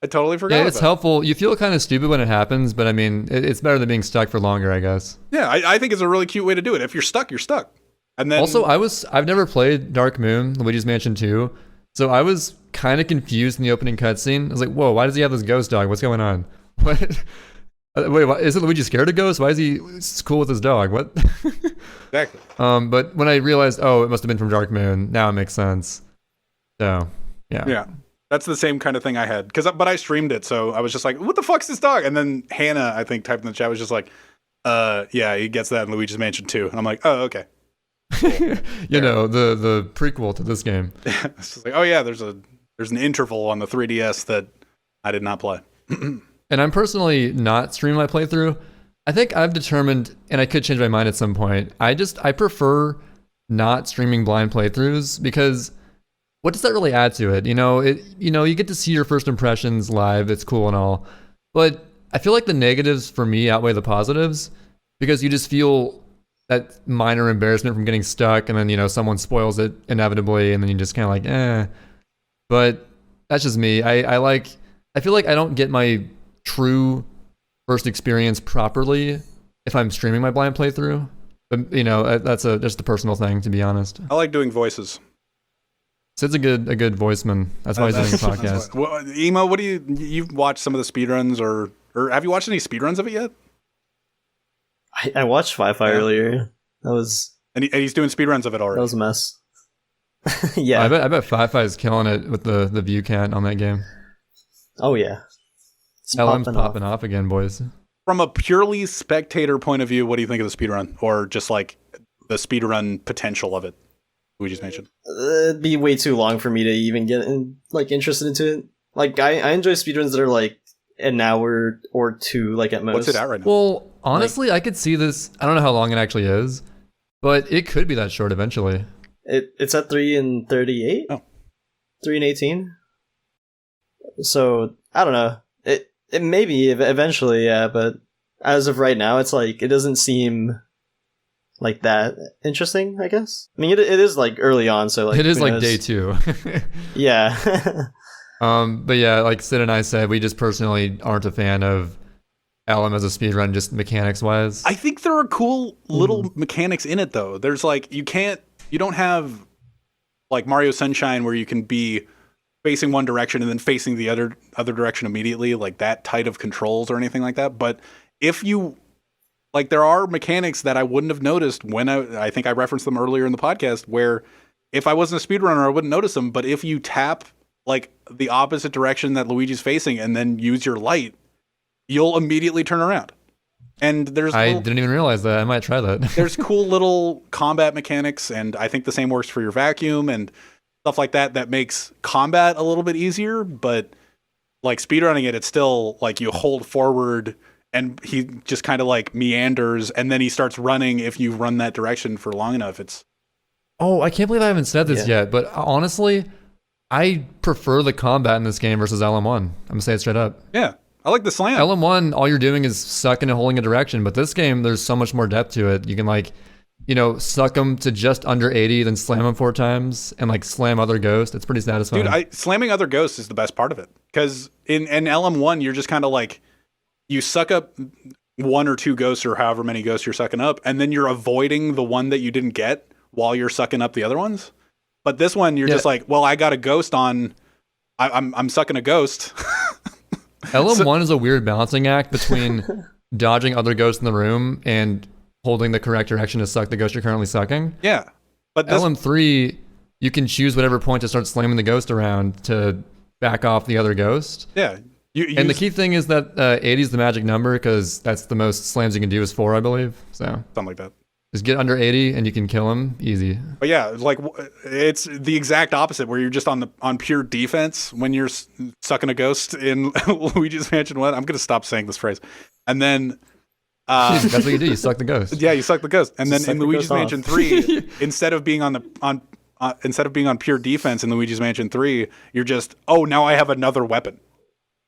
I totally forgot. Yeah, it's helpful. You feel kind of stupid when it happens, but I mean, it's better than being stuck for longer, I guess. Yeah, I think it's a really cute way to do it. If you're stuck, you're stuck. And then Also, I've never played Dark Moon, Luigi's Mansion 2, so I was kind of confused in the opening cutscene. I was like, whoa, why does he have this ghost dog? What's going on? What? Wait, isn't Luigi scared of ghosts? Why is he cool with his dog? What? exactly. But when I realized, oh, it must have been from Dark Moon, now it makes sense. So, yeah. Yeah. That's the same kind of thing I had. But I streamed it, so I was just like, what the fuck's this dog? And then Hannah, I think, typed in the chat, was just like, yeah, he gets that in Luigi's Mansion 2. And I'm like, oh, okay. Cool. You know, the prequel to this game. It's just like, oh yeah, there's an interval on the 3DS that I did not play. And I'm personally not streaming my playthrough. I think I've determined, and I could change my mind at some point, I prefer not streaming blind playthroughs, because what does that really add to it? You get to see your first impressions live, it's cool and all, but I feel like the negatives for me outweigh the positives, because you just feel that minor embarrassment from getting stuck, and then someone spoils it inevitably, and then you just kind of like, eh. But that's just me. I feel like I don't get my true first experience properly if I'm streaming my blind playthrough. But that's just a personal thing, to be honest. I like doing voices. Sid's a good voiceman. That's why he's doing a podcast. Well, Emo, what do you've watched some of the speedruns, or have you watched any speedruns of it yet? I watched Fi-Fi earlier. That was... And he's doing speedruns of it already. That was a mess. Yeah. I bet Fi-Fi is killing it with the view count on that game. Oh, yeah. It's LM's popping off again, boys. From a purely spectator point of view, what do you think of the speedrun? Or just like the speedrun potential of it? Luigi's Mansion. It'd be way too long for me to even get interested into it. Like, I enjoy speedruns that are like an hour or two, like at most. What's it at right now? Well, honestly, I could see this. I don't know how long it actually is, but it could be that short eventually. It's at 3:38. Oh, 3:18. So I don't know. It may be eventually, yeah, but as of right now, it's like it doesn't seem like that interesting, I guess. I mean, it is like early on, so like it is like day 2. Yeah. But yeah, like Sid and I said, we just personally aren't a fan of LM as a speedrun, just mechanics wise. I think there are cool little mechanics in it though. There's like you don't have like Mario Sunshine where you can be facing one direction and then facing the other direction immediately, like that tight of controls or anything like that. But if you like, there are mechanics that I wouldn't have noticed when I think I referenced them earlier in the podcast, where if I wasn't a speedrunner, I wouldn't notice them. But if you tap like the opposite direction that Luigi's facing and then use your light, you'll immediately turn around. And I didn't even realize that. I might try that. There's cool little combat mechanics, and I think the same works for your vacuum and stuff like that. That makes combat a little bit easier, but like speedrunning it's still like you hold forward and he just kind of like meanders, and then he starts running if you run that direction for long enough. Oh, I can't believe I haven't said this yet, but honestly, I prefer the combat in this game versus LM1. I'm gonna say it straight up. Yeah, I like the slam. LM1, all you're doing is sucking and holding a direction, but this game, there's so much more depth to it. You can like, suck them to just under 80, then slam them 4 times, and like slam other ghosts. It's pretty satisfying. Dude, slamming other ghosts is the best part of it, because in LM1, you're just kind of like, you suck up 1 or 2 ghosts or however many ghosts you're sucking up, and then you're avoiding the one that you didn't get while you're sucking up the other ones. But this one, you're just like, well, I got a ghost on. I'm sucking a ghost. LM1 is a weird balancing act between dodging other ghosts in the room and holding the correct direction to suck the ghost you're currently sucking. Yeah, but LM3, you can choose whatever point to start slamming the ghost around to back off the other ghost. Yeah. And the key thing is that 80 is the magic number, because that's the most slams you can do is 4, I believe. So something like that. Just get under 80 and you can kill him easy. But yeah, like it's the exact opposite, where you're just on pure defense when you're sucking a ghost in Luigi's Mansion 1. I'm going to stop saying this phrase. And then that's what you do. You suck the ghost. Yeah, you suck the ghost. And then in Luigi's Mansion 3, instead of being on pure defense in Luigi's Mansion 3, you're just, now I have another weapon.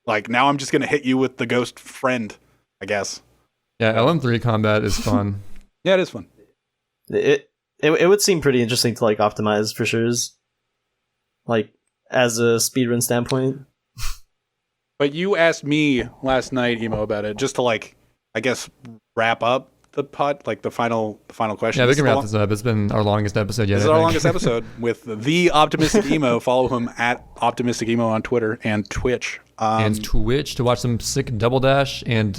Like, now I'm just going to hit you with the ghost friend, I guess. Yeah, LM3 combat is fun. Yeah, it is fun. It it would seem pretty interesting to like optimize for sure, like as a speedrun standpoint. But you asked me last night, Emo, about it, just to like, I guess, wrap up the like the final question. Yeah, we can wrap this up. It's been our longest episode yet. This is our longest episode with the Optimistic Emo. Follow him at Optimistic Emo on Twitter and Twitch. And Twitch to watch some sick double dash and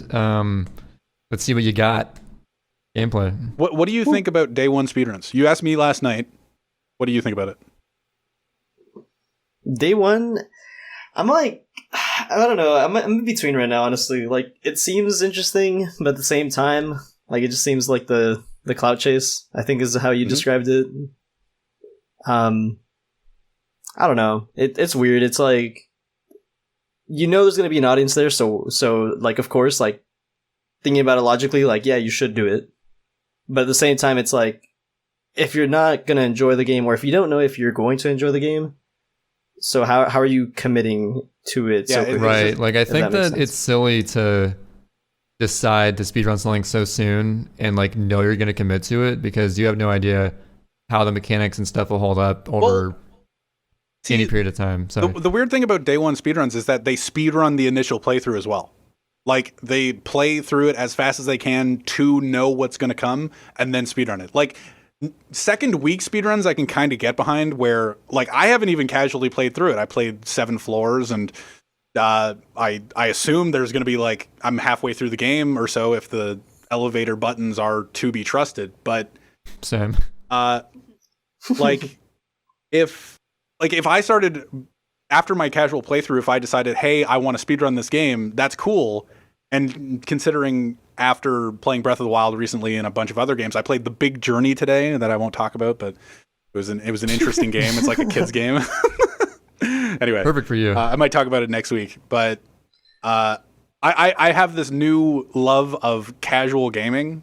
let's see what you got. Gameplay. What do you think about day one speedruns? You asked me last night. What do you think about it? Day one, I'm like, I don't know. I'm in between right now, honestly. Like, it seems interesting, but at the same time, like, it just seems like the clout chase, I think is how you described it. I don't know. It's weird. It's like, you know there's going to be an audience there, so like, of course, like, thinking about it logically, like, yeah, you should do it. But at the same time, it's like, if you're not going to enjoy the game, or if you don't know if you're going to enjoy the game, so how are you committing to it? Yeah, so quickly? Right. Like, I think that sense. it's silly to decide to speedrun something so soon and like know you're going to commit to it because you have no idea how the mechanics and stuff will hold up over any period of time. So the weird thing about day one speedruns is that they speedrun the initial playthrough as well. Like, they play through it as fast as they can to know what's going to come and then speedrun it. Like, second week speedruns I can kind of get behind, where like I haven't even casually played through it. I played 7 floors, and I assume there's going to be like, I'm halfway through the game or so if the elevator buttons are to be trusted. But same. like if I started after my casual playthrough, if I decided, hey, I want to speedrun this game, that's cool. And considering after playing Breath of the Wild recently and a bunch of other games, I played The Big Journey today that I won't talk about, but it was an interesting game. It's like a kid's game. Anyway, Perfect for you. I might talk about it next week, but I have this new love of casual gaming.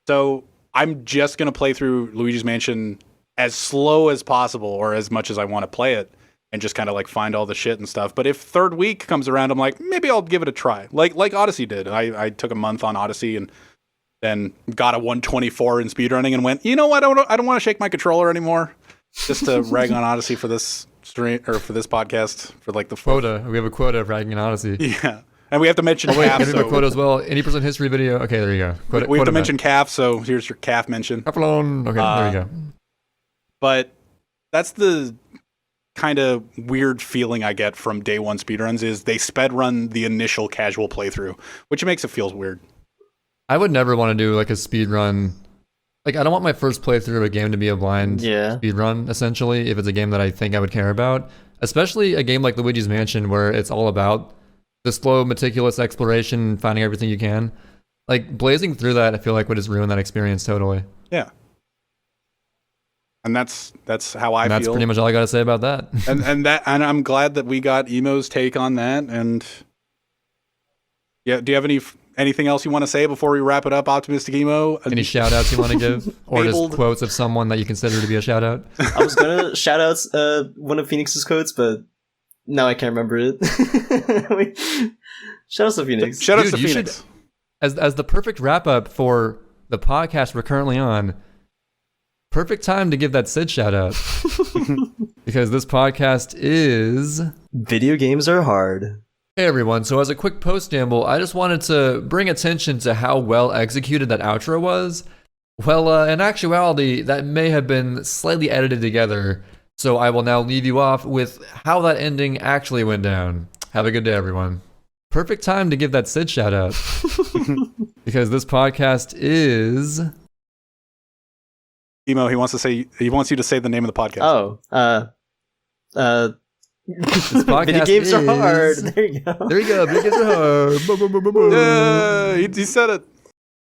So I'm just going to play through Luigi's Mansion as slow as possible, or as much as I want to play it, and just kind of like find all the shit and stuff. But if third week comes around, I'm like, maybe I'll give it a try. Like Odyssey did. I took a month on Odyssey and then got a 124 in speedrunning and went, you know what? I don't want to shake my controller anymore. Just to rag on Odyssey for this stream or for this podcast for like the quota. We have a quota of ragging on Odyssey. Yeah. And we have to mention Wait, calf. can we have a quota as well? 80% history video. Okay, there you go. Quota, we have to quota mention calf, so here's your calf mention. Capalone. Okay, there you go. But that's the kind of weird feeling I get from day one speedruns is they sped run the initial casual playthrough, which makes it feel weird. I would never want to do like a speedrun. Like, I don't want my first playthrough of a game to be a blind speedrun, essentially, if it's a game that I think I would care about. Especially a game like Luigi's Mansion, where it's all about the slow, meticulous exploration, finding everything you can. Like, blazing through that, I feel like would just ruin that experience totally. Yeah. And that's how I feel. That's pretty much all I got to say about that. and I'm glad that we got Emo's take on that. And yeah, do you have anything else you want to say before we wrap it up, Optimistic Emo? Any shout outs you want to give? Or Fabled. just quotes of someone that you consider to be a shout out? I was gonna shout out one of Phoenix's quotes, but now I can't remember it. Shout out to Phoenix. Shout out Dude, to you Phoenix. should, as the perfect wrap up for the podcast we're currently on, perfect time to give that Sid shout out. Because this podcast is Video games are hard. Hey everyone, so as a quick post-amble, I just wanted to bring attention to how well executed that outro was. Well, in actuality, that may have been slightly edited together, so I will now leave you off with how that ending actually went down. Have a good day, everyone. Perfect time to give that Sid shout out. Because this podcast is... Emo, he wants you to say the name of the podcast. This podcast Video games are hard. is- There you go. There you go. Video games are hard. He said it.